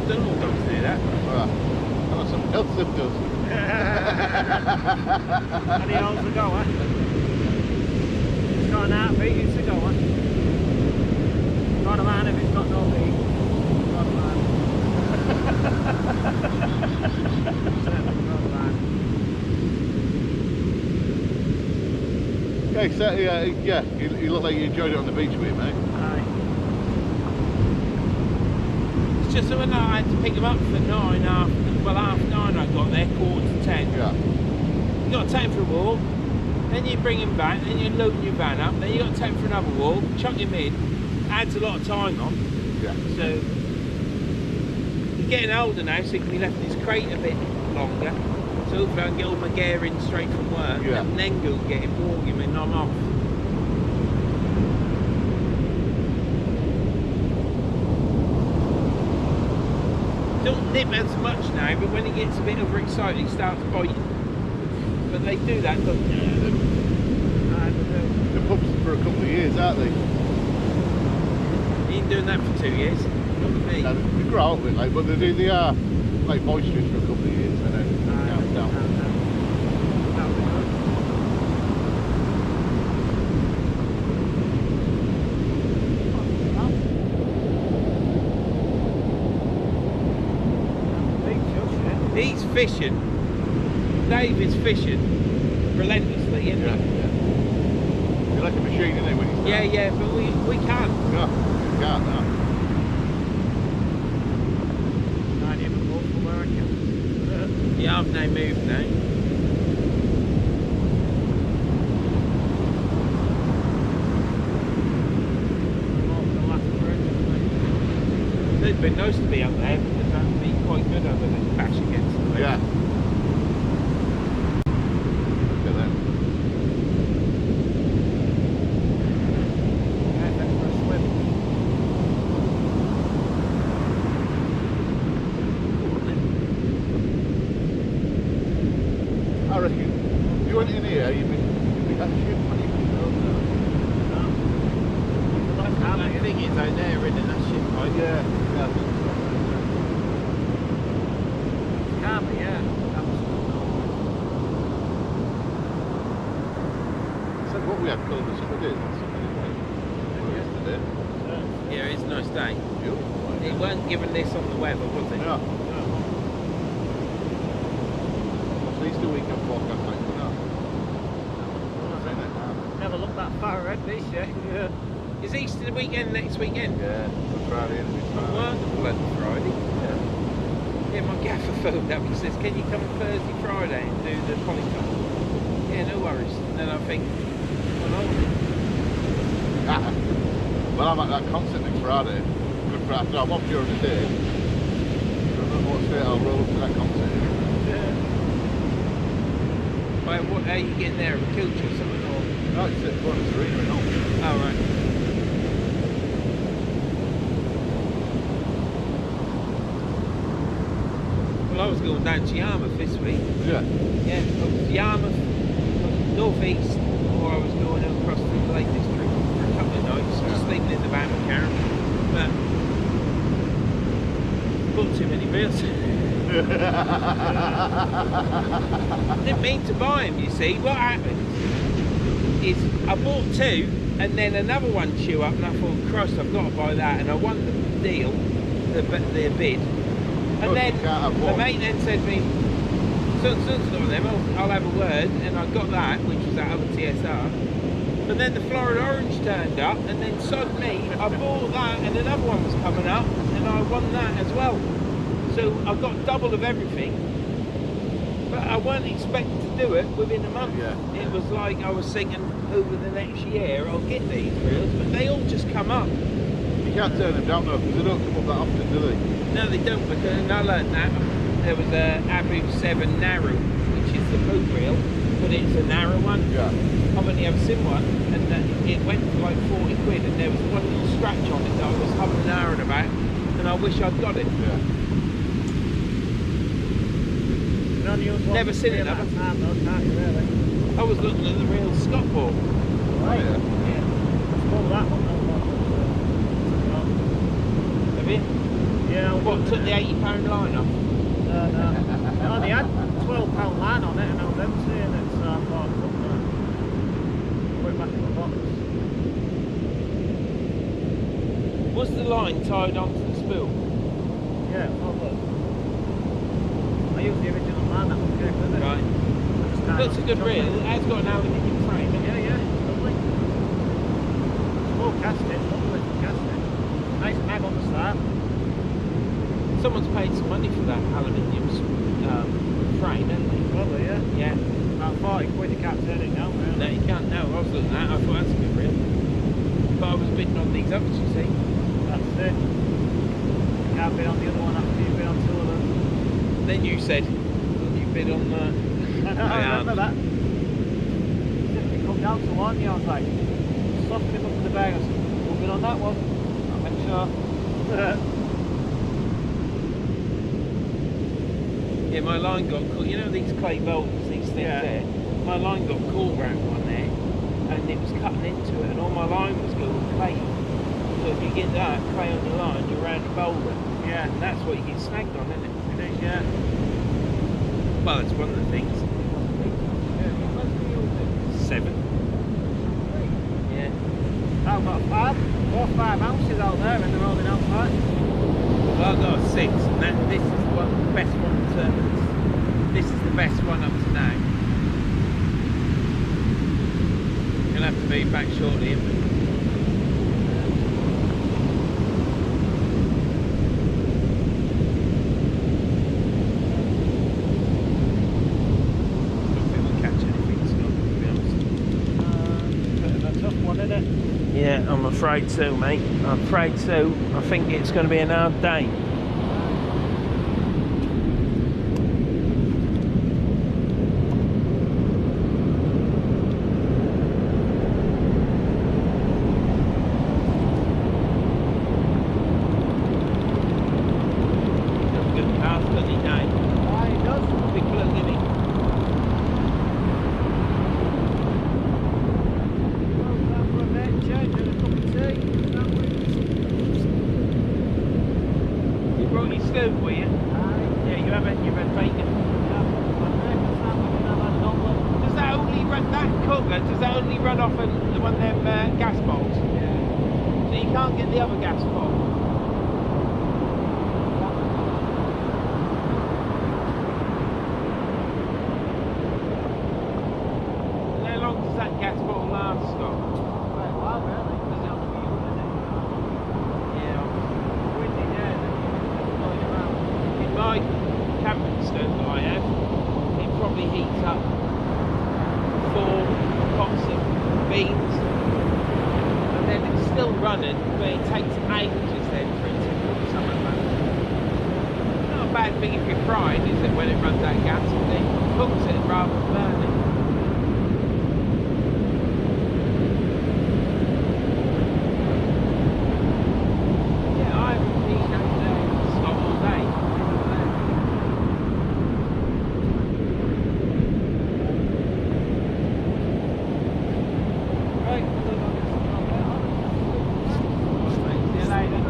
Don't all dogs do that. Alright. I know something else that does. And he holds the goer. It's got an heartbeat, it's a goer. Not a man if it's got no beat. Not a man. Certainly not a man. Yeah, so, yeah, you look like you enjoyed it on the beach with him, mate. Aye. It's just that when I had to pick them up for 9:30 I got there, 9:45. Yeah. You got to take them for a walk, then you bring him back, then you load your van up, then you got to take him for another walk, chuck him in, adds a lot of time on. Yeah. So he's getting older now, so he can be left in his crate a bit longer. So So hopefully I can get all my gear in straight from work Yeah. and then go get him, walk him and I'm off. Don't nip as much now, but when he gets a bit overexcited he starts biting. But they do that, don't they? The pups for a couple of years, aren't they? He ain't doing that for 2 years. Look at me. Yeah, they grow out of it, like, but they are like boisterous for a couple of years and then calm down. He's fishing. Dave is fishing relentlessly, isn't Yeah, he? yeah. You're like a machine, isn't it, when you start? Yeah, yeah, but we can't. No, you can't, no. Yeah, I've no move now. It'd be nice to be up there because that'd be quite good over there, bash against them. Yeah. Look at that. I reckon if you went in here, you'd be that shit when you I think it's out there, isn't it? That shit pipe. Yeah, yeah. Can't be, yeah. Said what we had cold as other days. Yesterday. Yeah, it's a nice day. Beautiful. It weren't given this on the weather, was it? No. At least a weekend forecast like no. Never looked that far ahead this year. Yeah. Is Easter the weekend next weekend? Yeah, it's Friday and it's I'm Friday. working bloody Friday. Yeah, my gaffer phoned up and says, can you come Thursday, Friday and do the polycom? Yeah, no worries. And then I think, well, Well, I'm at that concert next Friday. Good Friday. So I'm off during the day. I don't know what state I'll roll up to that concert. well, what, how are you getting there? A coach or something? Or? No, it's at Holderness Arena in Hull. Oh, right. Well, I was going down to Yarmouth this week. Yeah. Yeah, I was Yarmouth, North East, or I was going across to the Lake District for a couple of nights, just sleeping in the van with Karen. But bought too many reels. Didn't mean to buy them, you see. What happened is I bought two and then another one chew up and I thought, Christ, I've got to buy that, and I won the deal, the bid. And Oh, then you can't have the one. mate then said to me, son's got them, I'll have a word, and I got that, which was that other TSR. But then the Florida Orange turned up, and then suddenly I bought that, and another one was coming up, and I won that as well. So I got double of everything, but I weren't expecting to do it within a month. Yeah. It was like I was thinking over the next year I'll get these reels, but they all just come up. You can't turn them down though, because they don't come up that often, do they? No, they don't, because I learned that. There was a Abu 7 narrow, which is the boot reel, but it's a narrow one. Yeah. I've only ever seen one, and it went for like 40 quid, and there was one little scratch on it that I was humming and hawing about, and I wish I'd got it. Yeah. Never seen it, have I? Time, though, can't you, really? I was looking at the real Scott ball. Oh yeah. Yeah. Let's pull that one, Have you? Yeah, What, took the £80 line off? No, they had £12 line on it, and I was emptying it, so I thought, put it back in the box. Was the line tied onto the spool? Yeah, probably. I used the original line that was good, didn't it? Right. Just tied Looks a up good the reel. chocolate. It has got an aluminium frame. Yeah, yeah, lovely. Small casting, lovely casting. Nice mag on the start. Someone's paid some money for that aluminium frame, hasn't they? Probably, yeah. Yeah. About 40 quid, you can't turn it down, really. No, you can't. No, I was looking at that. I thought that's a good reel. But I was bidding on these others, you see. That's it. You can't bid on the other one after you've been on two of them. Then you said, well, you bit on that. I remember that. You come down to one, I was like, soften him up in the bag. I said, we'll be on that one. I'll make sure. Yeah, my line got caught. You know these clay bolts, these things there? My line got caught around one there, and it was cutting into it, and all my line was going clay. So if you get that clay on your line, you're around a boulder. Yeah. And that's what you get snagged on, isn't it? It is, yeah. Well, it's one of the things. 7. Yeah. I've got 5 or 5 ounces out there and they're holding outside. Well, I've got a 6, and this is the best one to this is the best one up to now. You'll have to be back shortly, isn't it? Yeah, I'm afraid so, mate. I'm afraid so. I think it's going to be an hard day. Good cars, doesn't he, Dave? He does. Big bloke, isn't he? You brought your stove, were you? Yeah, you have bacon. Does that only run, that cooker, does that only run off the one of them gas bowls? Yeah. So you can't get the other gas bowl? And how long does that gas bottle last, Scott? Quite a while, really. Because it'll be running. Yeah. Windy day, then you're going around. In my camping stove that I have, it probably heats up 4 pots of beans, and then it's still running, but it takes ages then for it to cook something like that. Not a bad thing if you're frying, is it, when it runs out of gas, and it cooks it rather than burning. Yeah, I haven't been that slot all day. Right, we'll go get some more better. See you later.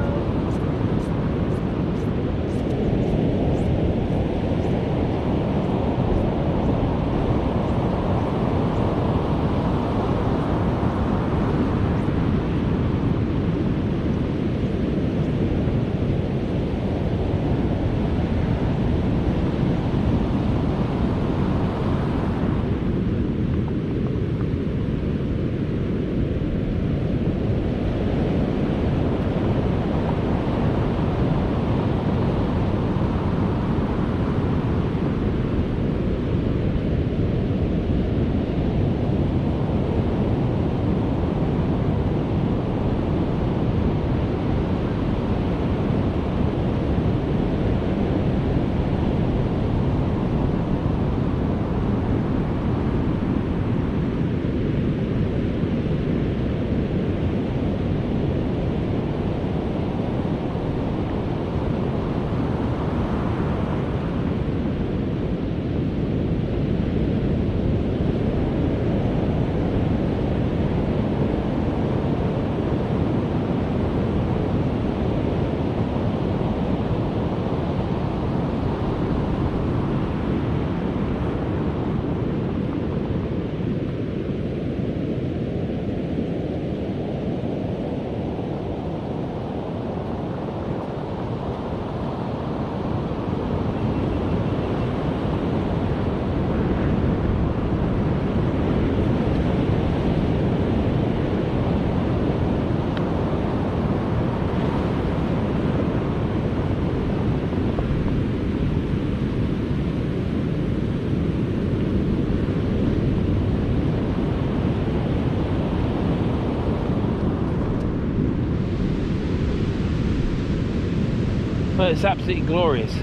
Well, it's absolutely glorious.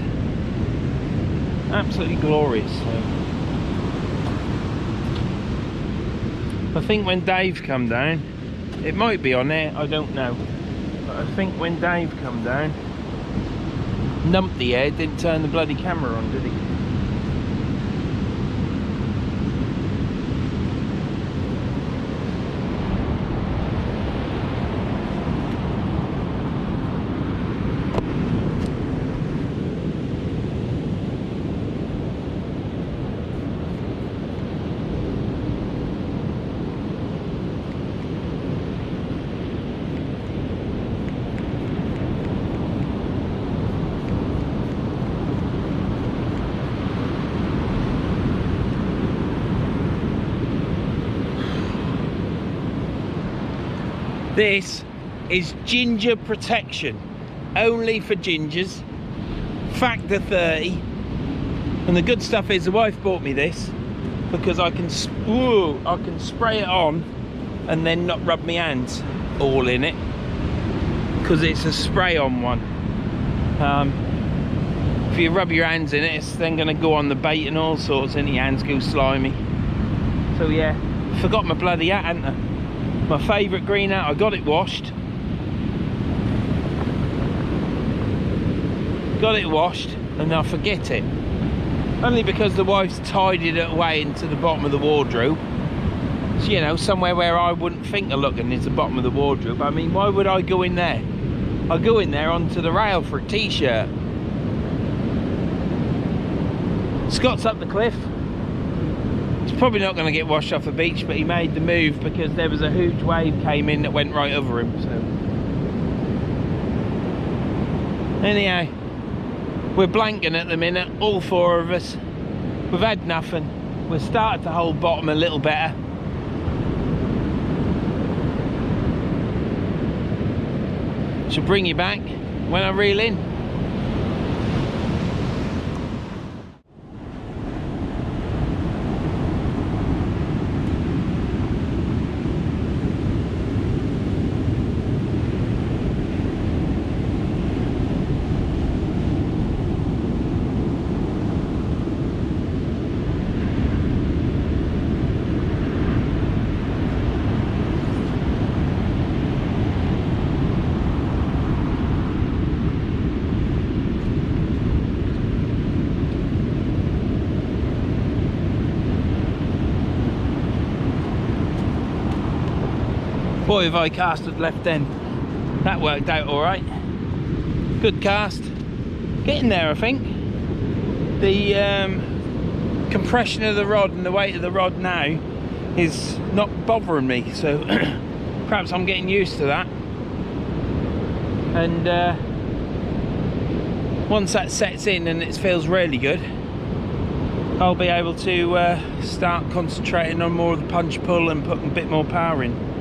Absolutely glorious. So. I think when Dave come down, it might be on there, I don't know. But I think when Dave come down, numpty head didn't turn the bloody camera on, did he? This is ginger protection, only for gingers, factor 30. And the good stuff is the wife bought me this because I can spray it on and then not rub my hands all in it, because it's a spray on one. If you rub your hands in it, it's then going to go on the bait and all sorts, and your hands go slimy. So yeah, forgot my bloody hat, hadn't I? My favourite green hat. I got it washed. And I forget it. Only because the wife's tidied it away into the bottom of the wardrobe. So, you know, somewhere where I wouldn't think of looking is the bottom of the wardrobe. I mean, why would I go in there? I go in there onto the rail for a t-shirt. Scott's up the cliff. He's probably not going to get washed off the beach, but he made the move because there was a huge wave came in that went right over him. So anyhow, we're blanking at the minute, all four of us. We've had nothing. We've started to hold bottom a little better. Shall bring you back when I reel in. Boy, if I casted left end. That worked out all right. Good cast. Getting there, I think. The compression of the rod and the weight of the rod now is not bothering me, so perhaps I'm getting used to that. And once that sets in and it feels really good, I'll be able to start concentrating on more of the punch pull and putting a bit more power in.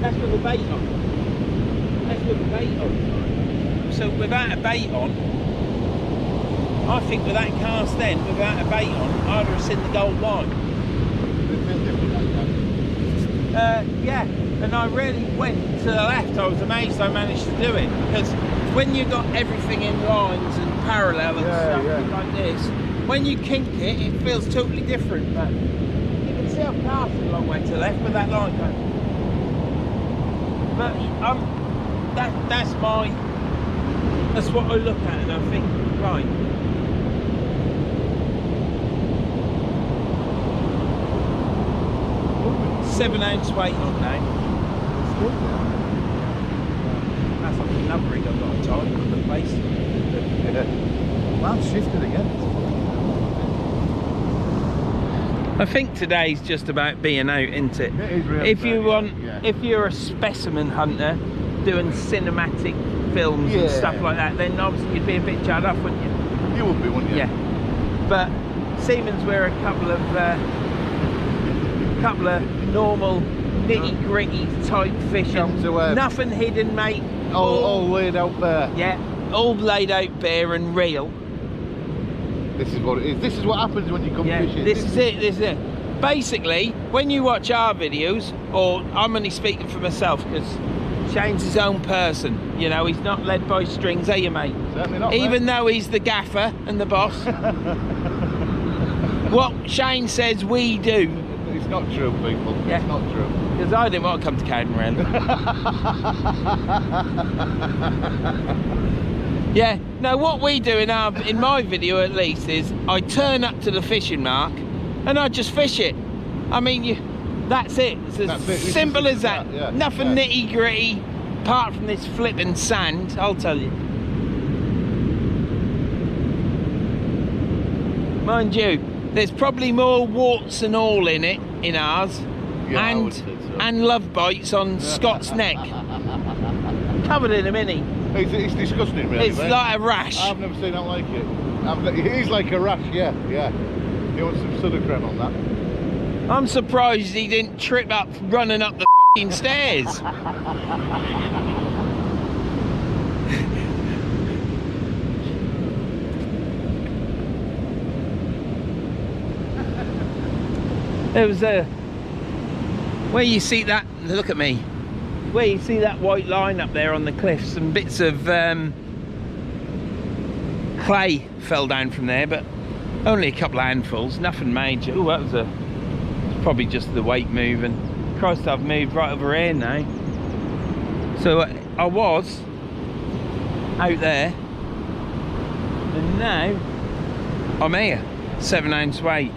That's with a bait on. That's with a bait on. So without a bait on, I think with that cast then, without a bait on, I'd have seen the gold line. Yeah, and I really went to the left. I was amazed I managed to do it, because when you got everything in lines and parallel and stuff like this, when you kink it, it feels totally different. But you can see I've cast a long way to the left with that line going. But that's what I look at and I think, right. 7 ounce weight on now. That's like another rig I've got to tie in the place. Well, it's shifted again. I think today's just about being out, isn't it? It is really if you want, if you're a specimen hunter doing cinematic films and stuff like that, then obviously you'd be a bit jarred off, wouldn't you? You would be, wouldn't you? Yeah. But Siemens, we're a couple of normal nitty gritty type fishing. Nothing hidden, mate. All laid out there. Yeah, all laid out bare and real. This is what it is. This is what happens when you come fishing. This is it. Basically, when you watch our videos, or I'm only speaking for myself because Shane's his own person, you know, he's not led by strings, are you, mate? Certainly not. Even though he's the gaffer and the boss. What Shane says we do. It's not true, people. Yeah. It's not true. Because I didn't want to come to Cowden, really. Yeah, no, what we do in my video at least is I turn up to the fishing mark and I just fish it. I mean, that's it. It's as simple as that. Yeah, Nothing nitty gritty apart from this flipping sand, I'll tell you. Mind you, there's probably more warts and all in it, in ours, Yeah, I would say so. and love bites on Scott's neck. Covered in a mini. It's disgusting, really. It's mate. like a rash. I've never seen that like it. It is like a rash, yeah. You want some Sudocrem on that? I'm surprised he didn't trip up running up the f***ing stairs. There was where you see that, look at me, where you see that white line up there on the cliff, some bits of clay fell down from there, but only a couple of handfuls, nothing major. Oh, that was probably just the weight moving. Christ, I've moved right over here now. So I was out there, and now I'm here, 7 ounce weight.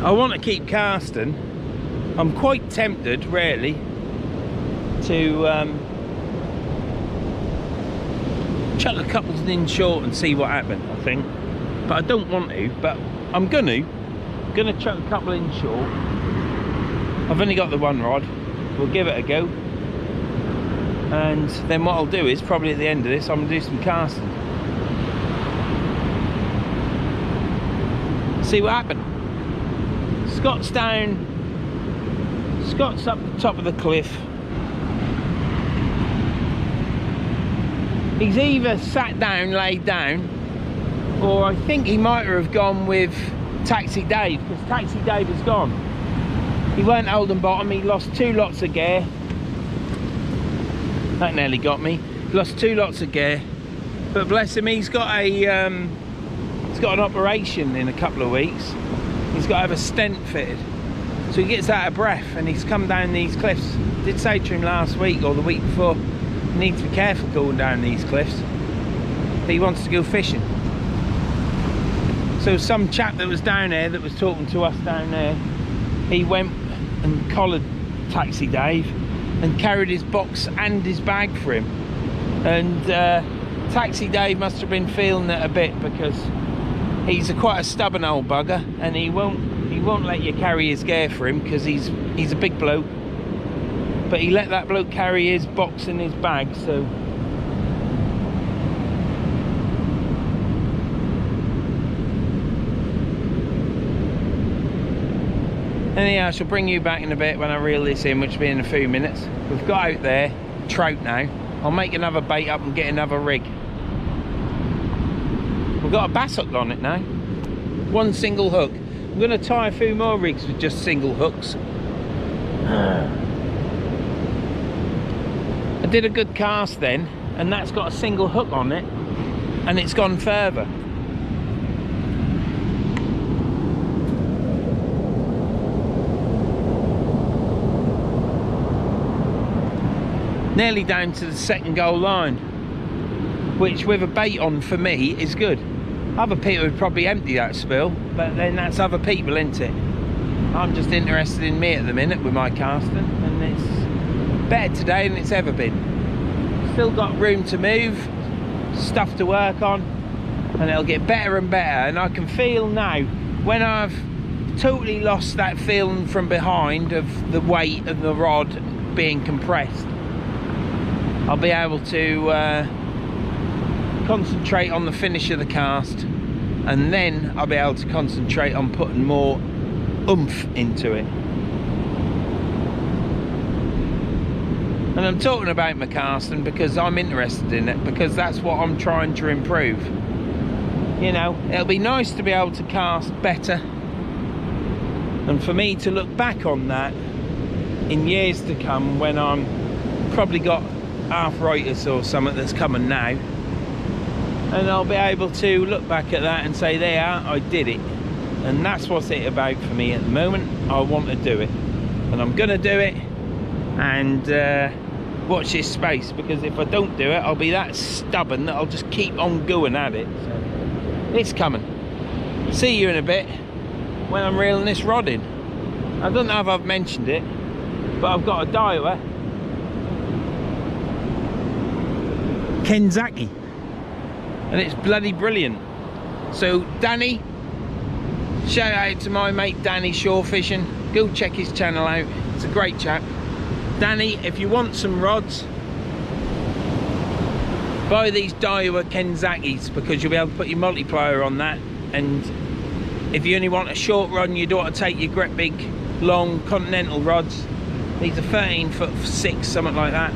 I want to keep casting. I'm quite tempted, really, to chuck a couple in short and see what happens, I think. But I don't want to, but I'm gonna chuck a couple in short. I've only got the one rod. We'll give it a go. And then what I'll do is, probably at the end of this, I'm gonna do some casting. See what happens. Scott's down. Scott's up the top of the cliff. He's either sat down, laid down, or I think he might have gone with Taxi Dave, because Taxi Dave is gone. He weren't holding bottom, he lost 2 lots of gear. That nearly got me. Lost 2 lots of gear. But bless him, he's got an operation in a couple of weeks. He's got to have a stent fitted. So he gets out of breath and he's come down these cliffs. I did say to him last week or the week before, you need to be careful going down these cliffs. But he wants to go fishing. So some chap that was down there, that was talking to us down there, he went and collared Taxi Dave and carried his box and his bag for him. And Taxi Dave must have been feeling it a bit, because he's quite a stubborn old bugger, and he won't let you carry his gear for him, because he's a big bloke. But he let that bloke carry his box and his bag, so anyhow, I shall bring you back in a bit when I reel this in, which will be in a few minutes. We've got out there trout now. I'll make another bait up and get another rig. We've got a bass hook on it now. One single hook. I'm going to tie a few more rigs with just single hooks. I did a good cast then, and that's got a single hook on it, and it's gone further. Nearly down to the second goal line, which with a bait on for me is good. Other people would probably empty that spill, but then that's other people, isn't it? I'm just interested in me at the minute with my casting, and it's better today than it's ever been. Still got room to move, stuff to work on, and it'll get better and better. And I can feel now, when I've totally lost that feeling from behind of the weight of the rod being compressed, I'll be able to concentrate on the finish of the cast, and then I'll be able to concentrate on putting more oomph into it. And I'm talking about my casting because I'm interested in it, because that's what I'm trying to improve. You know, it'll be nice to be able to cast better, and for me to look back on that in years to come when I'm probably got arthritis or something that's coming now, and I'll be able to look back at that and say, there, I did it. And that's what's it about for me at the moment. I want to do it, and I'm gonna do it. And watch this space, because if I don't do it, I'll be that stubborn that I'll just keep on going at it. So it's coming. See you in a bit when I'm reeling this rod in. I don't know if I've mentioned it, but I've got a Diawa Kenzaki, and it's bloody brilliant. So Danny, shout out to my mate Danny Shore Fishing. Go check his channel out, it's a great chap. Danny, if you want some rods, buy these Diawa Kenzakis, because you'll be able to put your multiplier on that. And if you only want a short rod and you don't want to take your great big long continental rods, these are 13'6", something like that.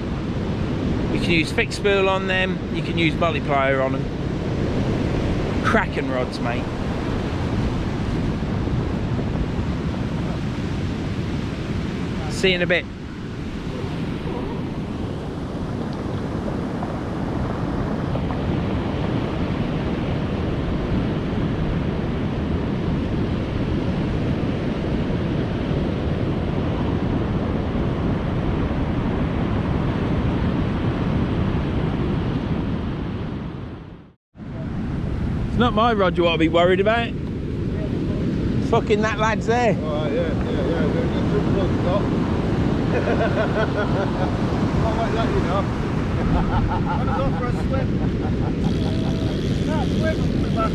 You can use fixed spool on them, you can use multiplier on them. Cracking rods, mate. See you in a bit. It's not my rod you ought to be worried about. Fucking that lad's there. Oh, yeah. We're just too close to top. I'll let you know. I'm gonna go for a swim. Can't swim, I'm coming back.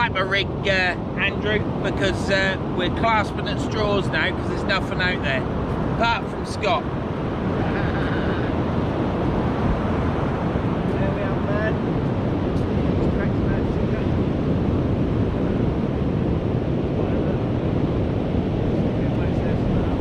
flapper rig, Andrew, because we're clasping at straws now because there's nothing out there apart from Scott. There we are, man. Cracked that sugar. Whatever. Good place there for now.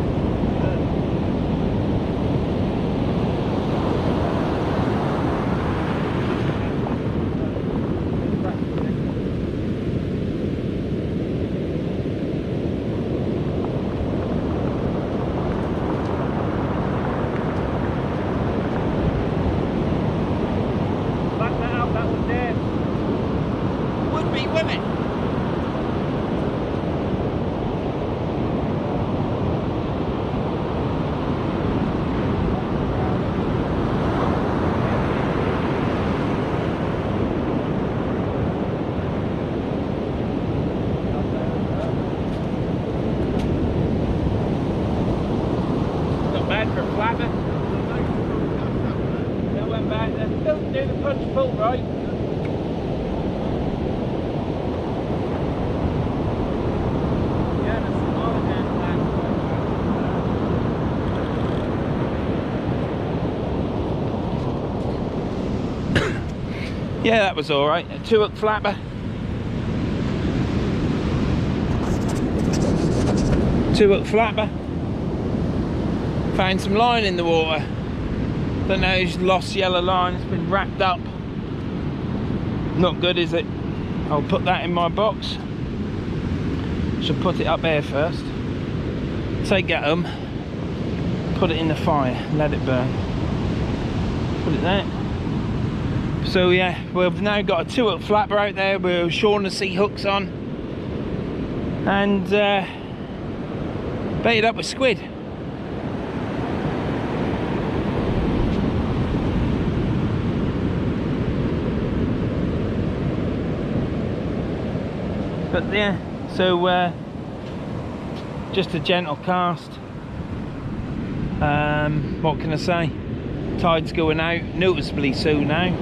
Back that out, that was there. Would be, wouldn't it? Not bad for a flapper. That went back there. Don't do the punch pull right. Yeah, there's some more down Yeah, that was all right. A 2-hook flapper. 2-hook flapper. Found some line in the water. Don't know who's lost yellow line. It's been wrapped up. Not good, is it? I'll put that in my box. Should put it up there first. Take it home. Put it in the fire. Let it burn. Put it there. So yeah, we've now got a 2-hook flapper out there with Holderness hooks on, and baited up with squid. But yeah, so just a gentle cast. What can I say? Tide's going out noticeably soon now.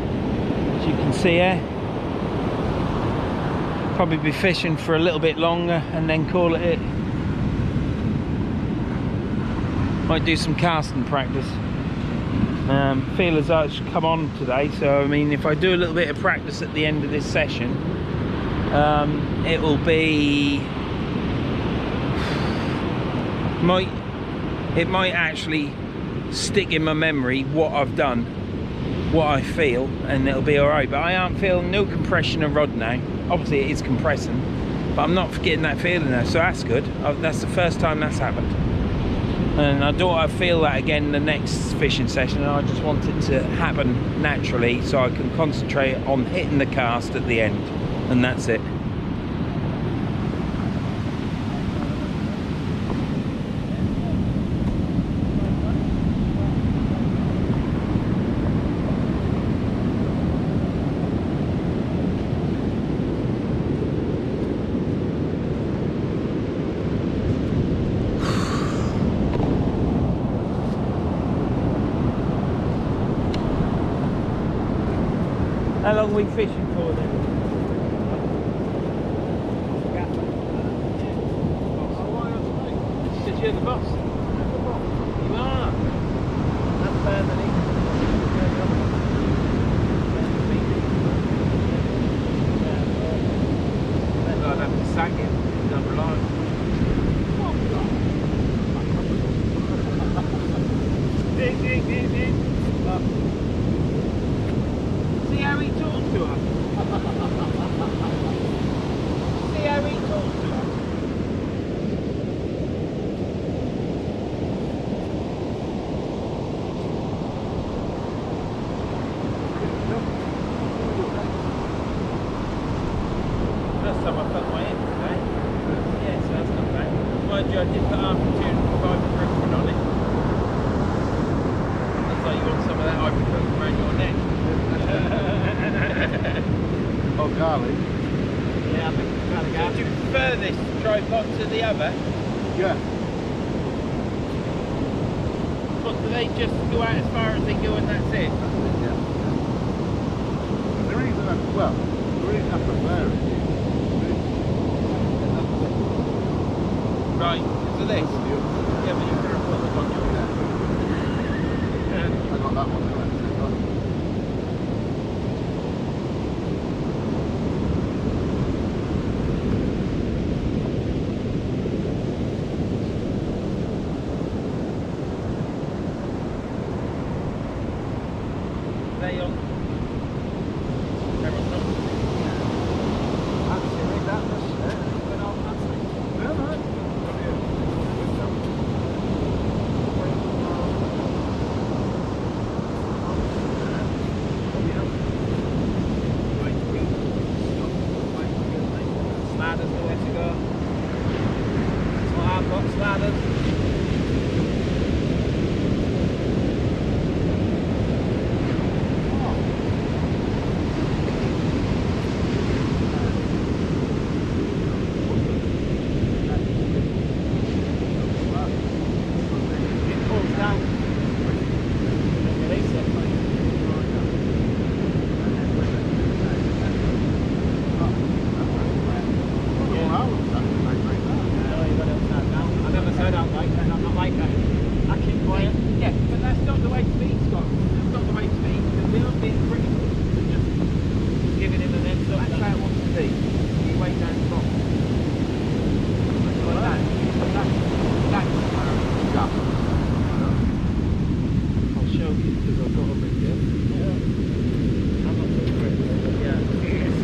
As you can see here, probably be fishing for a little bit longer and then call it. Might do some casting practice. Feel as though it's come on today, so I mean, if I do a little bit of practice at the end of this session, it will be it might actually stick in my memory what I've done, what I feel, and it'll be alright. But I aren't feeling no compression of rod now. Obviously it is compressing, but I'm not getting that feeling now, so that's good. That's the first time that's happened, and I don't want to feel that again the next fishing session. I just want it to happen naturally so I can concentrate on hitting the cast at the end, and that's it. How long are we fishing for then? Because you're the boss. You are. That's better than he. I'd have to sack him. He's unreliable. See how he talks to her? See how he talks to her? First time I felt my head today. Yeah, so that's not bad. Mind you, I did put half a tune of ibuprofen on it. Looks like you want some of that ibuprofen around your neck. Oh, garlic. Yeah, I think it's kind of Do you prefer this tripod to the other? Yeah. What, do they just go out as far as they go and that's it? Yeah. The reason I prefer it is this? Yeah, but you could have put the gun on I got that one anyway. There you go. Ladders, nowhere to go. That's what I've got, ladders. It pulls down. And release it. No, you've got it upside down. I never said I'm like that, I'm not like that. I keep quiet. Yeah, but that's not the way to be, Scott. That's not the way to be. Because we're not being critical. We're just Giving him an heads up. that's how it wants to be. You wait down the bottom. Like that. That's stuff. I'll show you because I've got a video. I'm not too critical, but yeah. It is.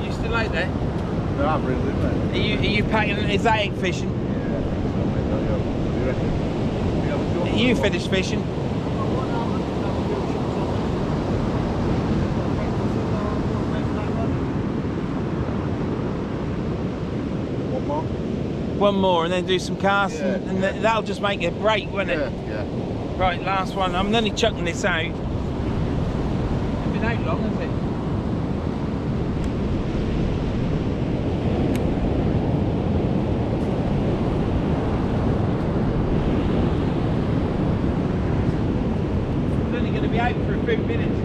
You still out there? No, I'm really in there. Are you packing? Is that egg fishing? Yeah, you reckon? Are you finished fishing? One more? One more and then do some casts Yeah, and yeah. that'll just make it a break, won't it? Yeah. Right, last one. I'm only chucking this out. It's been out long, hasn't it? It's only going to be out for a few minutes.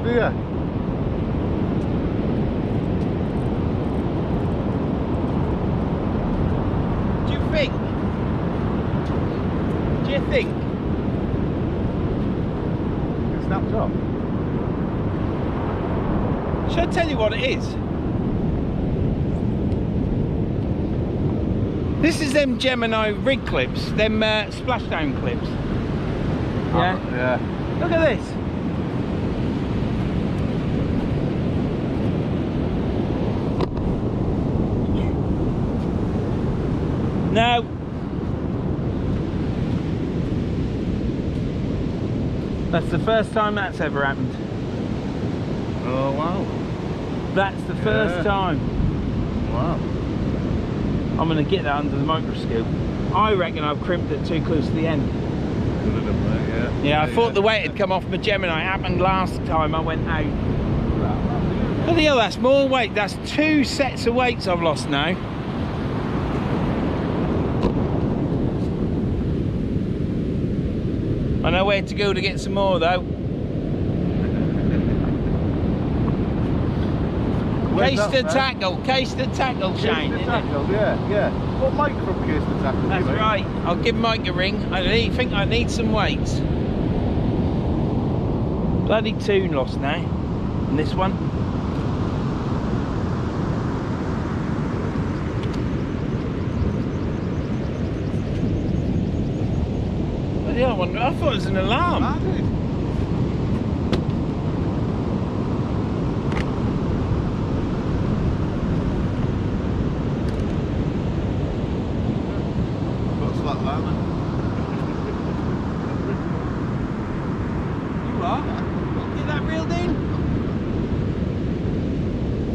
idea. Do you think? Do you think? It snapped off. Shall I tell you what it is? This is them Gemini rig clips, them splashdown clips. Yeah? Yeah. Look at this. No. That's the first time that's ever happened. Oh wow. That's the first time. Wow. I'm going to get that under the microscope. I reckon I've crimped it too close to the end. Could have done that, yeah. Yeah, I thought the weight had come off my Gemini. It happened last time I went out. Bloody hell, that's more weight. That's 2 sets of weights I've lost now. I know where to go to get some more though. Case to tackle, Shane. Case to tackle, yeah. What Mike from Case to tackle? That's right. I'll give Mike a ring. I think I need some weights. Bloody tune lost now. And this one. Bloody hell, I thought it was an alarm. I did.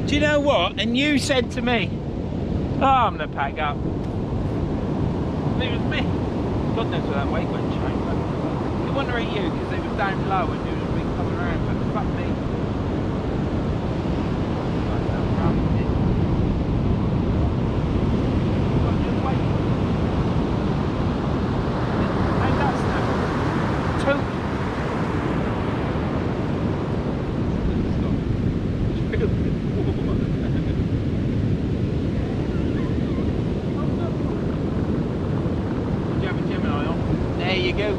Do you know what? And you said to me, oh, I'm going to pack up. And it was me. God knows where that weight went, Shane. It wasn't at you because it was down low and it was been coming around, but fuck me. How's that snap? Two. There you go.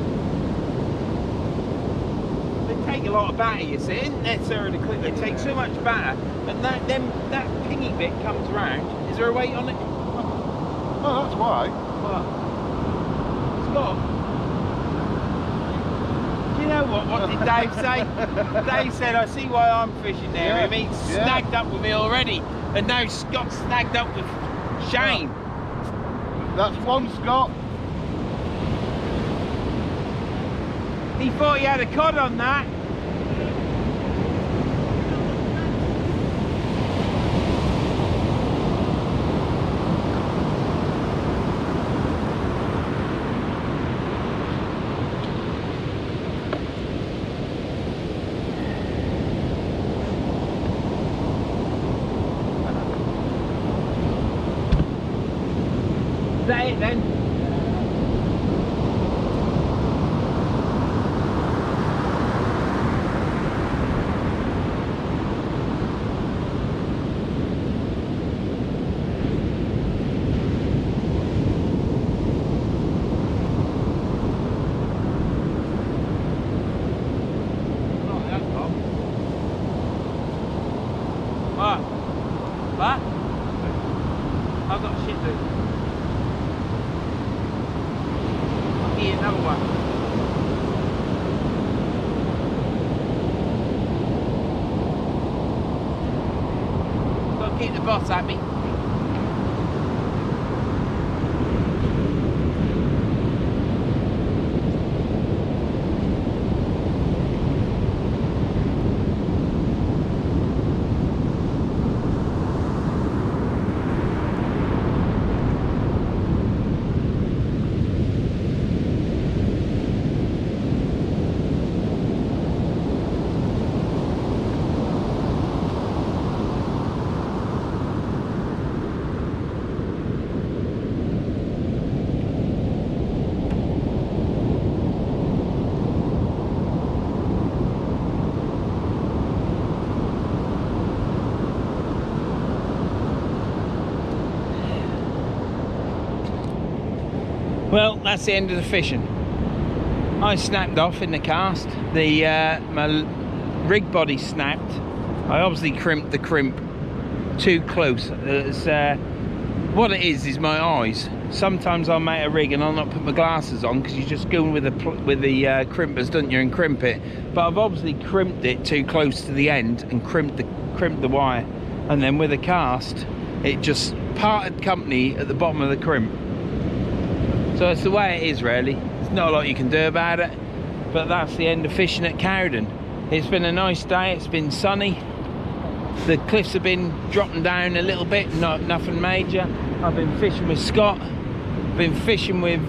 They take a lot of batter, you see. It isn't necessarily clip, they take so much batter, and that pingy bit comes round. Is there a weight on it? Oh, that's why. What? Scott? Do you know what did Dave say? Dave said, I see why I'm fishing there. Yeah, He's snagged up with me already, and now Scott's snagged up with Shane. That's one, Scott. He thought he had a cod on that. Is that it then? What? I've got shit to do. I'll get another one. Got to keep the boss at me. Well, that's the end of the fishing. I snapped off in the cast. My rig body snapped. I obviously crimped the crimp too close. What it is my eyes. Sometimes I'll make a rig and I'll not put my glasses on because you just go in with the crimpers, don't you, and crimp it. But I've obviously crimped it too close to the end and crimped the wire. And then with a cast, it just parted company at the bottom of the crimp. So it's the way it is, really. There's not a lot you can do about it. But that's the end of fishing at Cowden. It's been a nice day. It's been sunny. The cliffs have been dropping down a little bit, nothing major. I've been fishing with Scott. Been fishing with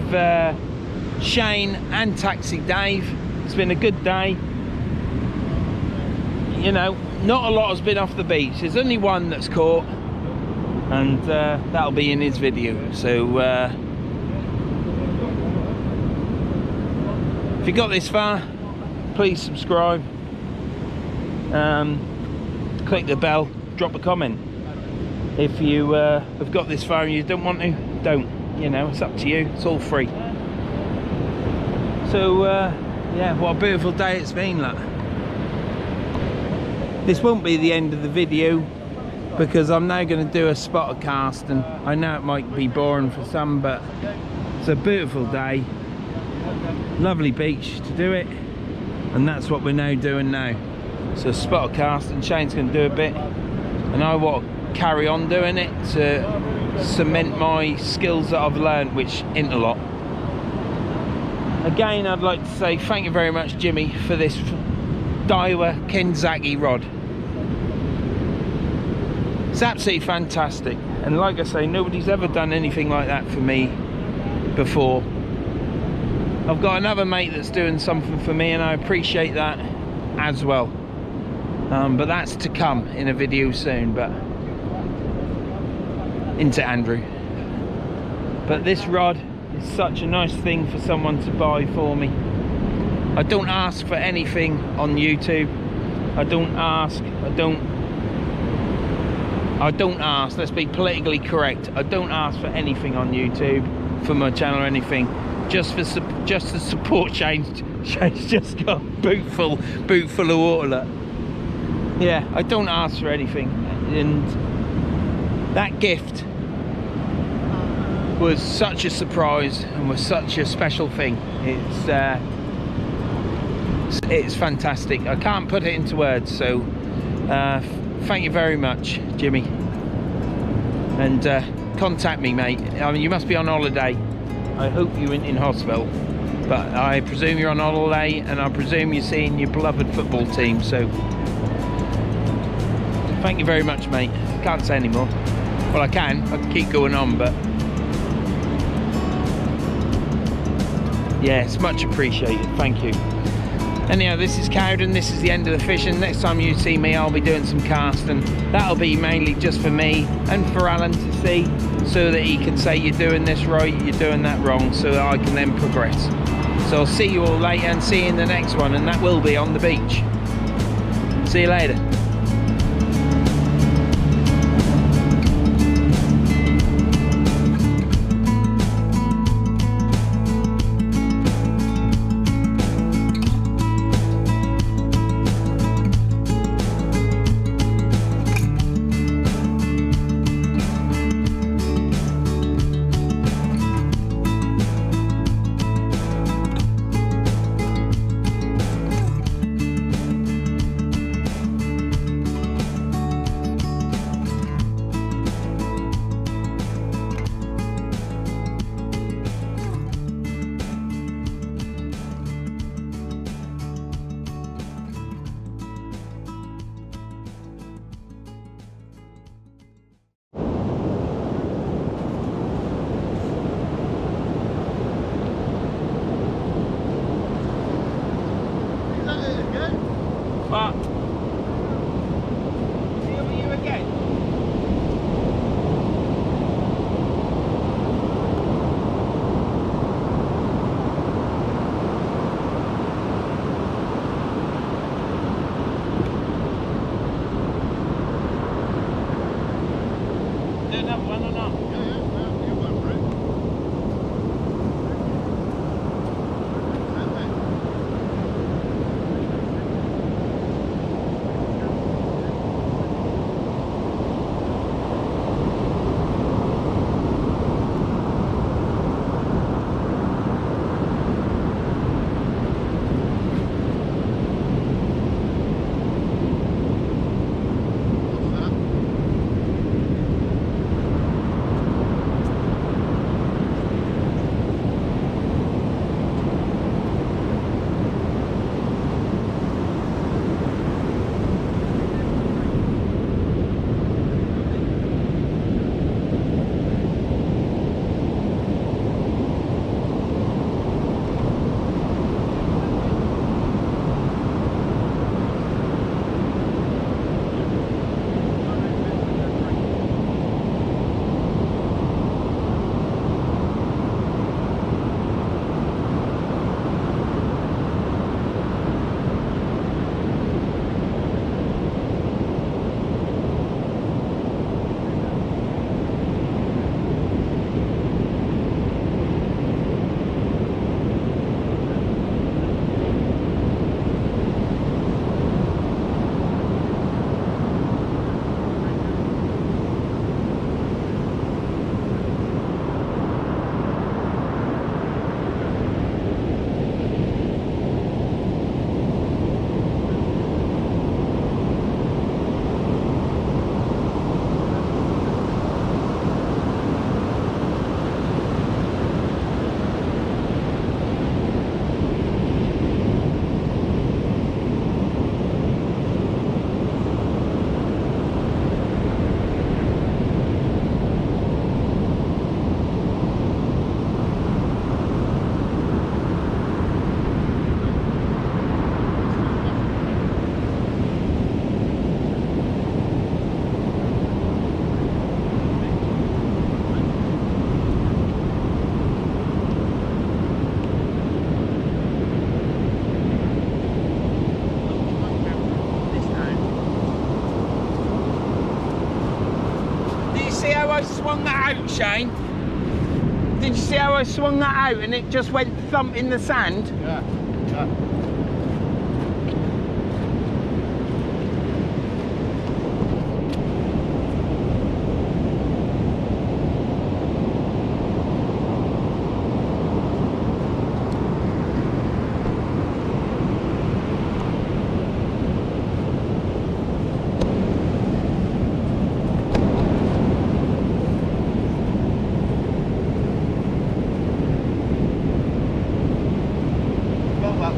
Shane and Taxi Dave. It's been a good day. You know, not a lot has been off the beach. There's only one that's caught, and that'll be in his video. So if you got this far, please subscribe, click the bell, drop a comment. If you have got this far and you don't want to, don't. You know, it's up to you. It's all free. So yeah, what a beautiful day it's been. Look, this won't be the end of the video because I'm now going to do a spotter cast, and I know it might be boring for some, but it's a beautiful day, lovely beach to do it, and that's what we're now doing now. So spotter cast, and Shane's going to do a bit, and I want to carry on doing it to cement my skills that I've learned, which ain't a lot. Again, I'd like to say thank you very much, Jimmy, for this Diawa Kenzaki rod. It's absolutely fantastic, and like I say, nobody's ever done anything like that for me before. I've got another mate that's doing something for me, and I appreciate that as well. But that's to come in a video soon. But into Andrew. But this rod is such a nice thing for someone to buy for me. I don't ask for anything on YouTube. I don't ask, let's be politically correct. I don't ask for anything on YouTube for my channel or anything. Just to support Shane. Shane's just got a boot full of water. Look. Yeah, I don't ask for anything, and that gift was such a surprise and was such a special thing. It's fantastic. I can't put it into words. So thank you very much, Jimmy, and contact me, mate. I mean, you must be on holiday. I hope you weren't in hospital, but I presume you're on holiday, and I presume you're seeing your beloved football team. So thank you very much, mate. I can't say any more. Well, I can keep going on, but yeah, it's much appreciated. Thank you. Anyhow, this is Cowden. This is the end of the fishing. Next time you see me, I'll be doing some casting. That'll be mainly just for me and for Alan to see, so that he can say you're doing this right, you're doing that wrong, so that I can then progress. So I'll see you all later, and see you in the next one, and that will be on the beach. See you later. But see you again. Do another one or not? Yeah, you went for it. see how I swung that out, Shane? Did you see how I swung that out and it just went thump in the sand? Yeah, yeah. Well,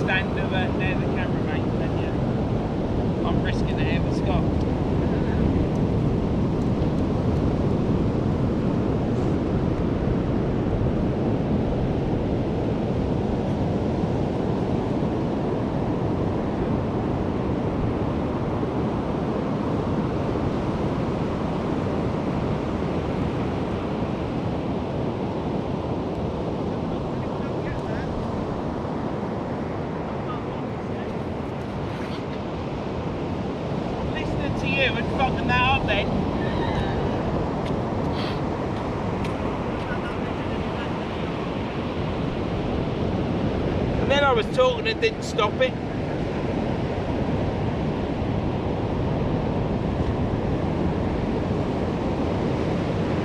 stand over near the camera, mate, then yeah, I'm risking it here with Scott. To you and fucking that up then. And then I was talking and didn't stop it.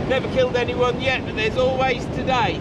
Never killed anyone yet, but there's always today.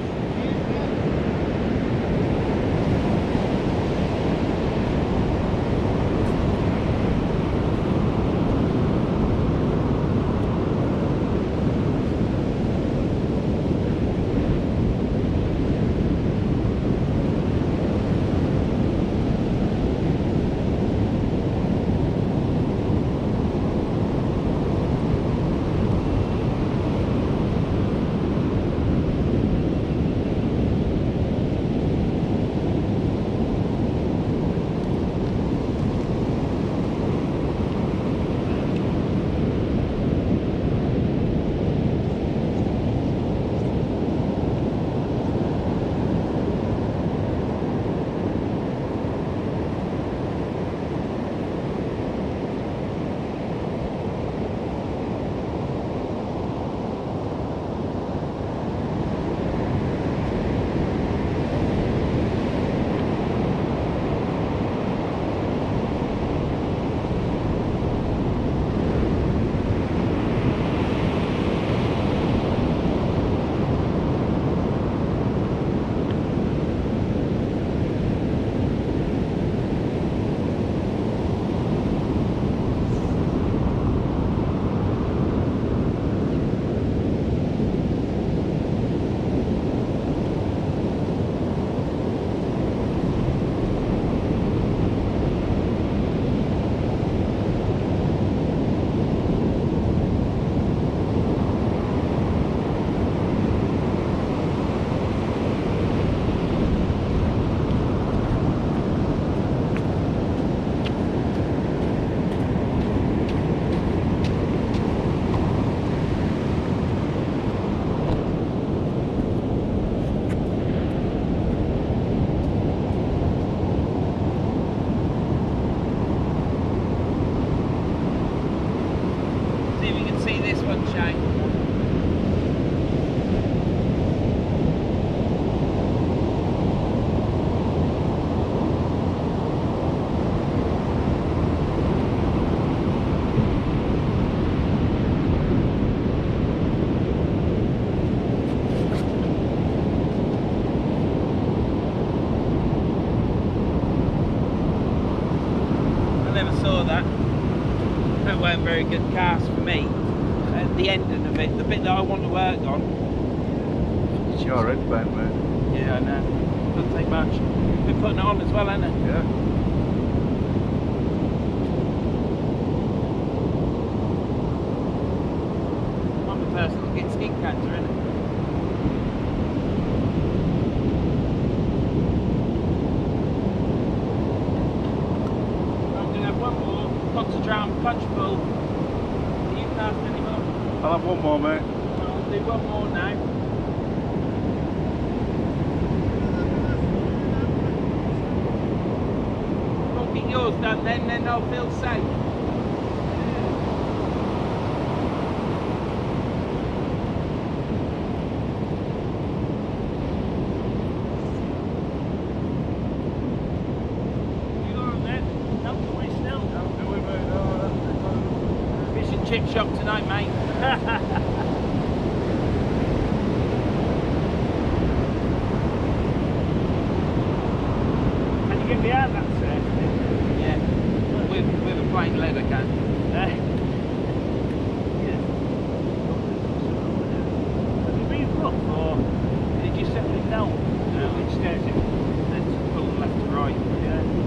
Weren't very good cast for me. At the ending of it, the bit that I want to work on. It's your head bent, mate. Yeah, I know. Doesn't take much. Been putting it on as well, hasn't it? Yeah. I'm the person that gets skin cancer, innit? Concentrate on punch pull. Are you cast anymore? I'll have one more, mate. I'll do one more now. Don't get yours done then I'll feel safe. Chip shop tonight, mate. Can you get me out of that, sir? Yeah, with a plain leather can. Yeah. Have you been rough or did you set it down? No, Which stairs it? then pull left to right. Yeah.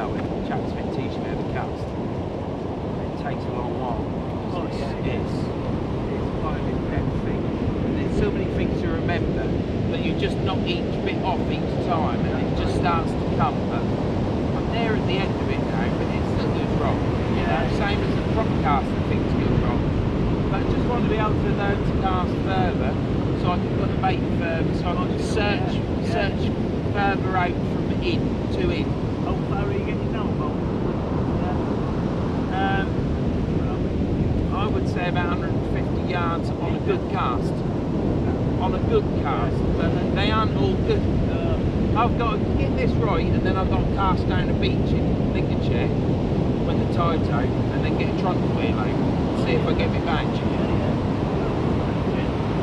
know if the chap's been teaching how to cast. It takes a long while. Oh, yeah. It's quite an in-depth thing. And there's so many things to remember, but you just knock each bit off each time and it just starts to come. But I'm there at the end of it now, but it still goes wrong. You know, same as the prop casting things go wrong. But I just want to be able to learn to cast further so I can put the bait further, so I can search further out from in to in. How far are you getting down, Bob? I would say about 150 yards on a good cast. On a good cast, but they aren't all good. I've got to get this right, and then I've got to cast down the beach in Lincolnshire when the tide's out, and then get a trundle wheel out and see if I get me back.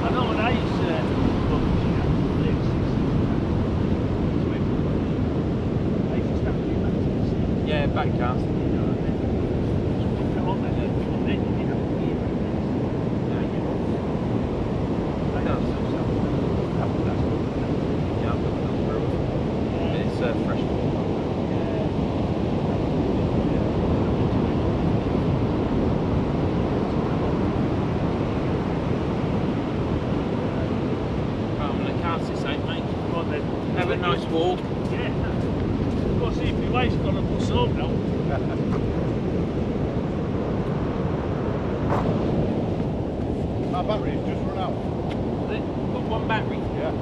I know when I used to Yeah, back cast. Fresh water. I'm going to cast this out, mate. Have a nice walk. Yeah. We'll see if my wife's got a bus up now. My battery's just run out. Got one battery. Yeah.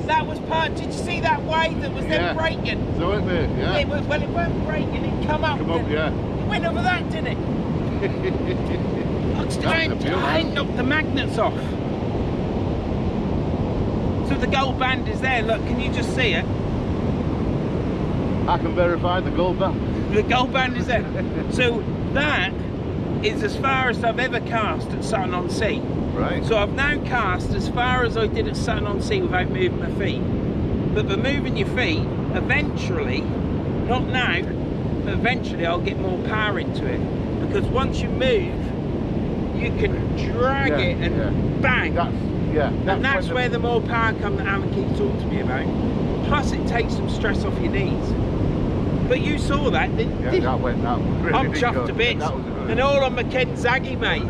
That was part. Did you see that wave that was then breaking? So it did, yeah. It was when it weren't breaking, it come up. Yeah. It went over that, didn't it? I knocked the magnets off. So the gold band is there. Look, can you just see it? I can verify the gold band. The gold band is there. So that is as far as I've ever cast at Sutton on Sea. Right. So I've now cast as far as I did at Sutton on Sea without moving my feet. But by moving your feet, eventually, not now, but eventually I'll get more power into it. Because once you move, you can drag it and bang. That's where the more power comes that Alan keeps talking to me about. Plus it takes some stress off your knees. But you saw that, didn't you? Yeah, that went really I'm chuffed to bits. And all on my Kenzaki, mate.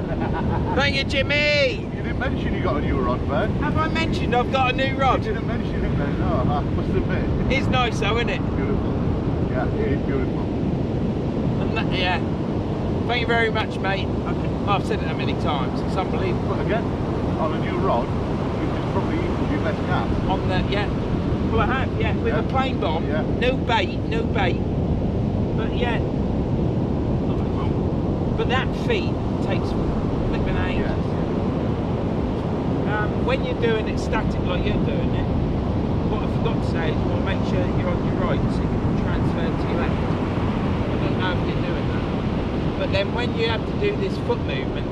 Thank you, Jimmy. You didn't mention you got a new rod, man. Have I mentioned I've got a new rod? You didn't mention it, man. No, I must admit. It's nice though, isn't it? Beautiful. Yeah, it is beautiful. And that, yeah. Thank you very much, mate. I've said it a many times. It's unbelievable. But again, on a new rod, which is probably your best cap. On the, well I have, with a plain bomb. No bait. But yeah. But that feed takes flipping ages. When you're doing it static like you're doing it, what I forgot to say is you want to make sure you're on your right so you can transfer to your left. I don't know if you're doing that. But then when you have to do this foot movement,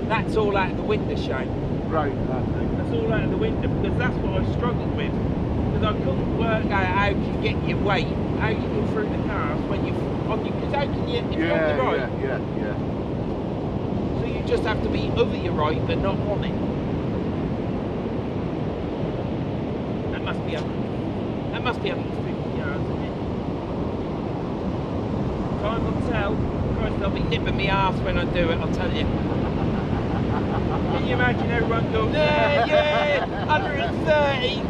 that's all out of the window, Shane. Right. That's all out of the window because that's what I struggled with. Because I couldn't work out how to get your weight, how you get through the cars when you're on your, because how can you, if you're on the right, so you just have to be over your right but not on it. That must be 150 yards, isn't it? Time will tell. Christ, they'll be nipping me arse when I do it, I'll tell you. Can you imagine everyone going, Yeah, 130.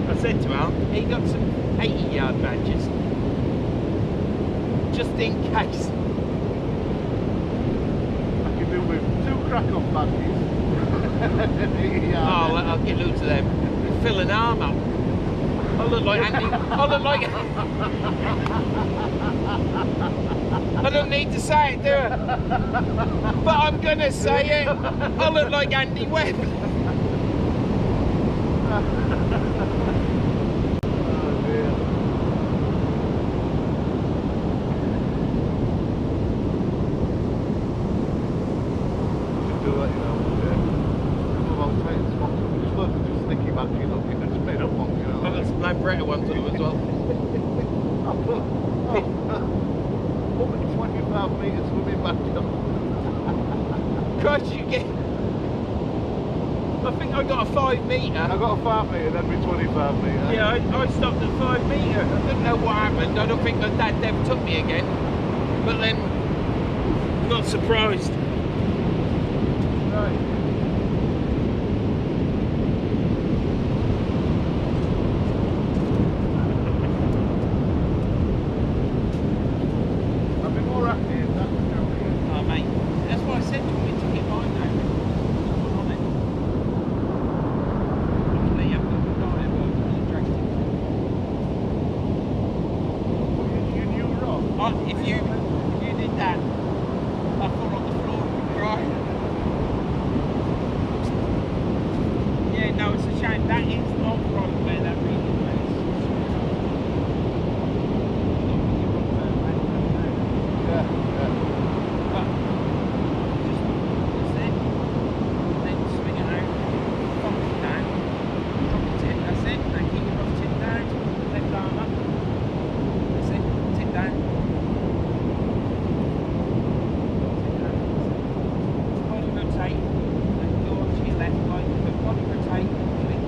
I said to Al, he got some 80-yard badges, just in case. I can do with 2 crack-off badges. Yeah. Oh, I'll get loads of them. Fill an arm up. I look like Andy. I look like. I don't need to say it, do I? But I'm gonna say it. I look like Andy Webb. Oh dear. Should do that, you know. Well, tight spots. Just look at the sticky back, you know. It's made up ones, you know. I've got some Lambretta ones on them as well. Oh, 25 metres swimming back up. Christ, you get. I think I got a 5 metre. I got a 5 metre, then be 25 metre. Yeah, I stopped at 5 metre. I don't know what happened. I don't think my dad ever took me again. But then, not surprised. Right. I've been more active in that than down here. Oh, mate. That's what I said to him. He took it mine now. Put on it. Luckily, you haven't got the diet, but you dragged it. You knew wrong. If you did that, I fall on the floor and cry. Yeah, no, it's a shame. That is not right where that reading is. Yeah, yeah. But just that's it. Then swing it out, pop it down, drop the tip, that's it. Now keep your rough tip down, left arm up. That's it, tip down. Body rotate, and go on to your left, like, but body rotate, do it.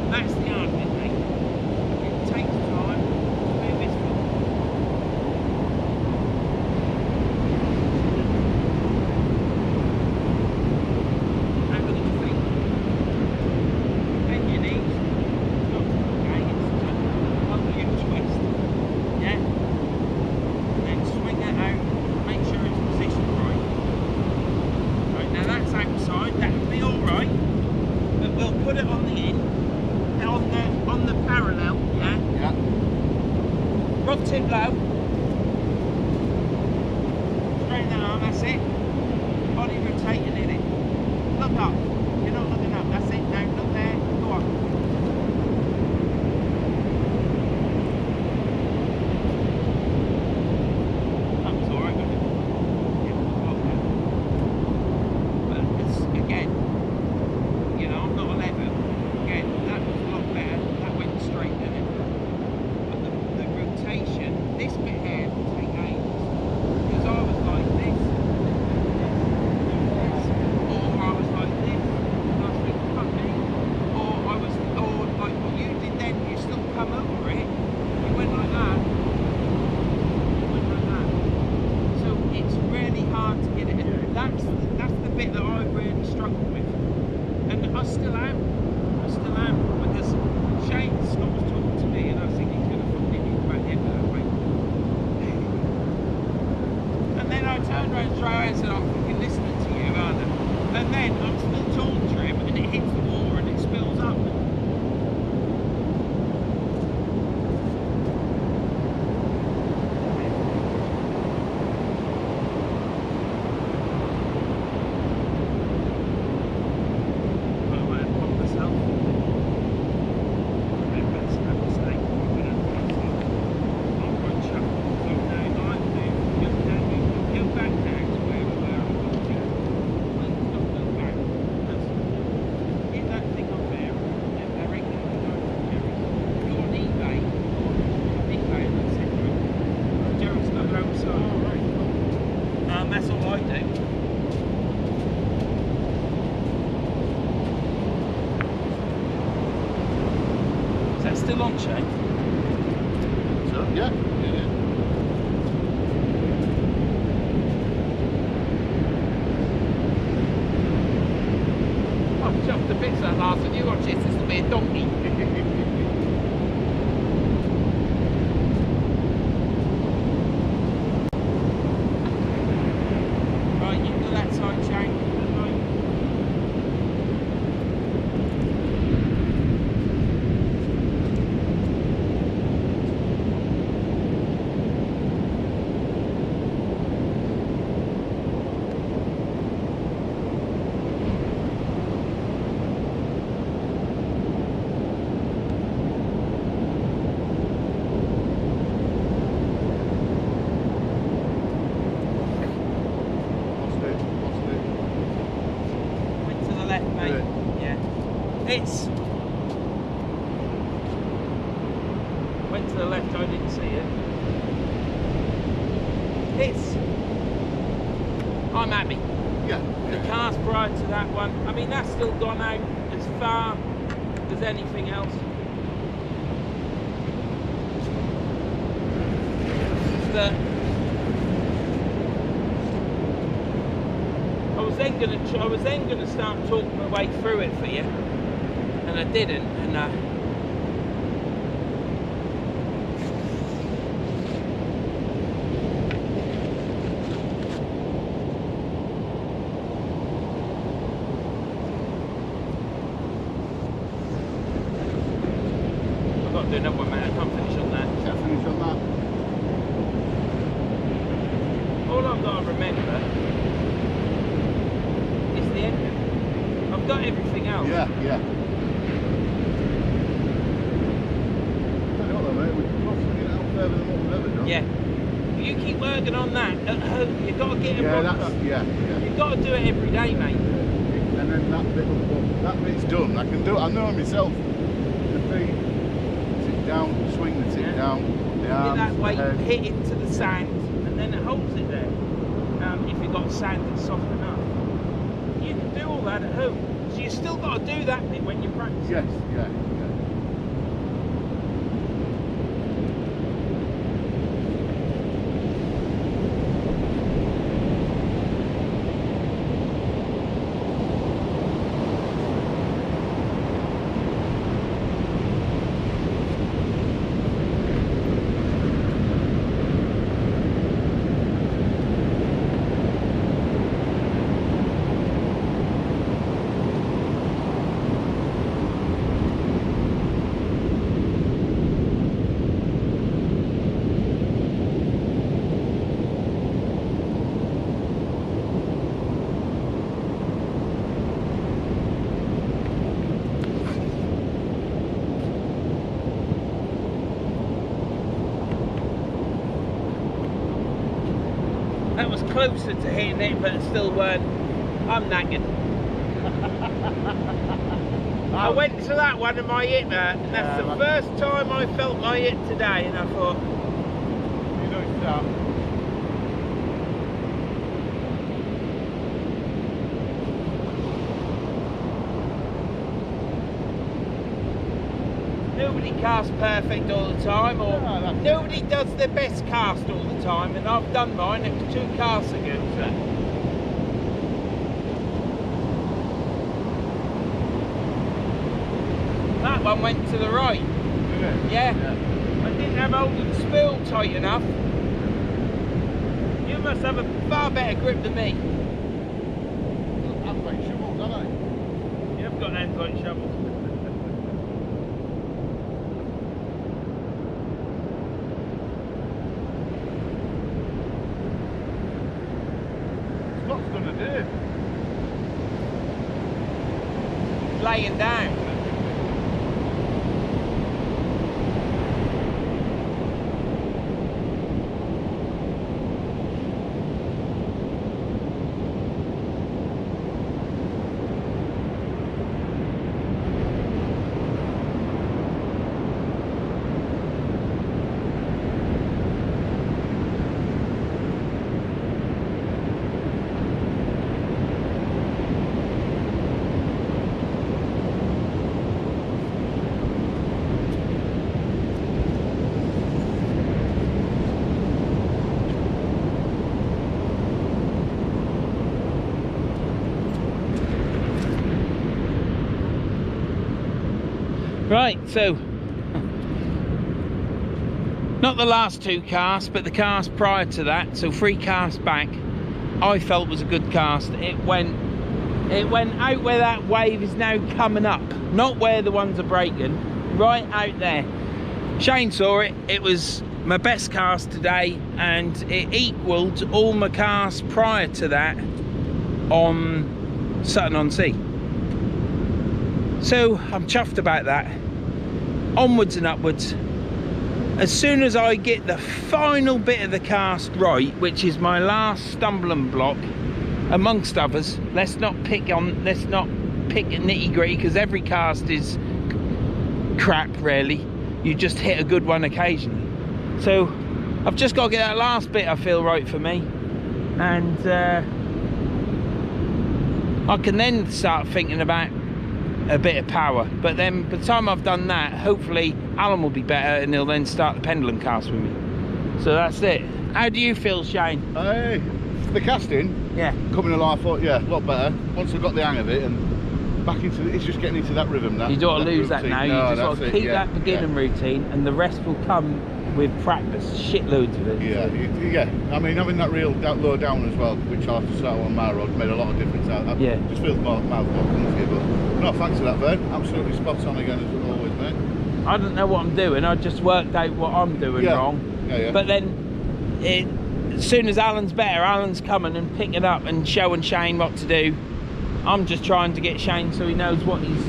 That's the hard bit, mate. It takes time to move this foot. Over the feet. Bend your knees. Not okay, it's over your twist. Yeah? And then swing it out. Make sure it's positioned right. Right, now that's outside. That'll be alright. But we'll put it on the end. On the parallel, yeah? Yeah. Rod tip low. Straighten that arm, that's it. Body rotating in it. Look up. You're not looking up, that's it. Now look there. Go on. That was alright, wasn't it? Yeah, got that. But it's, again, you know, I'm not 11. Again, that was a lot better. That went straight, didn't it? But the rotation, this bit here will take ages. Because I was like this, or I was like this, and I was thinking, fuck me. Or I was, or like what you did then, you still come over it, you went like that, you went like that. So it's really hard to get it in. That's the bit that I really struggled with. And I still am. Because Shane Scott was talking to me and I was thinking he's going to fucking hit me back the end of that way. And then I turned around straight away and said, I'm fucking listening to you, aren't I? And then I'm still talking to him and it hits the water and it spills up. That's all I do. Is that still on, Shane? So, yeah. I'm chuffed to bits that last one. You watch this will be a donkey. Right, you do that side, Shane. It's went to the left, I didn't see it. It's I'm happy. Yeah. The cars prior to that one, I mean that's still gone out as far as anything else. That I was then gonna start talking my way through it for you. And I didn't, and I've got to do another one, man. I can't finish on that. Can't finish on that. All I've got to remember is the engine. I've got everything else. Yeah. Yeah. You keep working on that at home. You've got to get a yeah. You've got to do it every day, mate. And then that bit's done. I can do it. I know myself. The feet, sit down, swing the tip down, the arms, that way, the head. hit into the sand, and then it holds it there. If you've got sand that's soft enough, you can do all that at home. So you still got to do that bit when you practice. Yes, yeah. That was closer to hitting it, but it still weren't. I'm knackered. I went to that one and my hip hurt, and that's the first time I felt my hip today, and I thought, You know it's that. nobody casts perfect all the time, or No, that's nobody does their best cast all the time, and I've done mine. It was 2 casts ago. So. That one went to the right. Yeah. I didn't have Holden spill tight enough. You must have a far better grip than me. I've got shovels, haven't I? You haven't got an handlight shovel. What's gonna do? Laying down. Right, so not the last 2 casts, but the cast prior to that, so 3 casts back, I felt was a good cast. It went out where that wave is now coming up, not where the ones are breaking, right out there. Shane saw it. It was my best cast today, and it equalled all my casts prior to that on Sutton-on-Sea. So I'm chuffed about that. Onwards and upwards. As soon as I get the final bit of the cast right, which is my last stumbling block, amongst others, let's not pick nitty gritty, because every cast is crap really. You just hit a good one occasionally. So I've just got to get that last bit I feel right for me, and I can then start thinking about a bit of power. But then by the time I've done that, hopefully Alan will be better and he'll then start the pendulum cast with me. So that's it. How do you feel, Shane? Hey, the casting, Yeah. coming alive, I thought, yeah, a lot better. Once I got the hang of it and back into it's just getting into that rhythm now. You don't want to lose that routine. now. No, You just got that's to it, keep yeah, that beginning routine, and the rest will come with practice. Shitloads of it. Yeah, yeah. I mean, having that real low down as well, which I have to start on my road, made a lot of difference. I Yeah. just feel my mouth more comfy, but no, thanks for that, Vern. Absolutely spot on again as always, mate. I don't know what I'm doing. I just worked out what I'm doing wrong. Yeah. But then, as soon as Alan's better, Alan's coming and picking up and showing Shane what to do. I'm just trying to get Shane so he knows what he's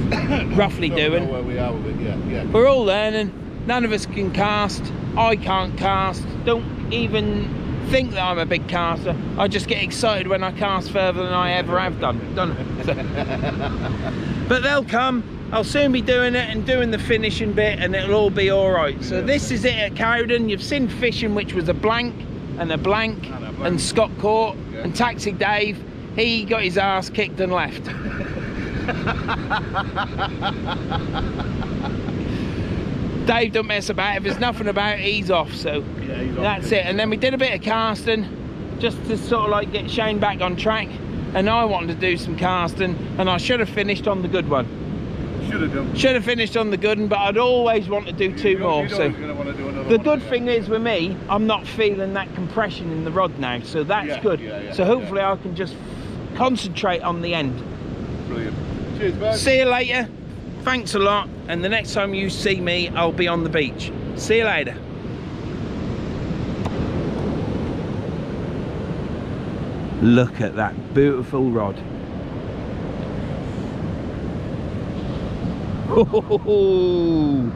roughly Know doing. where we are with it, yeah. We're all learning. None of us can cast. I can't cast. Don't even think that I'm a big caster. I just get excited when I cast further than I ever have done. Don't I? So. But they'll come. I'll soon be doing it and doing the finishing bit, and it'll all be all right. So this is it at Cowden. You've seen fishing, which was a blank and a blank, and Scott caught, and Taxi Dave, he got his ass kicked and left. Dave don't mess about. If there's nothing about it, he's off. So Yeah, he's off. that's it. And then we did a bit of casting just to sort of like get Shane back on track. And I wanted to do some casting, and I should have finished on the good one. Should have done. Should have finished on the good one, but I'd always want to do two more. So Gonna want to do another the one, good yeah. thing is with me, I'm not feeling that compression in the rod now, so that's Yeah, good. yeah, So hopefully I can just concentrate on the end. Brilliant. Cheers, bud. See you later. Thanks a lot. And the next time you see me, I'll be on the beach. See you later. Look at that beautiful rod. Ho, ho, ho, ho.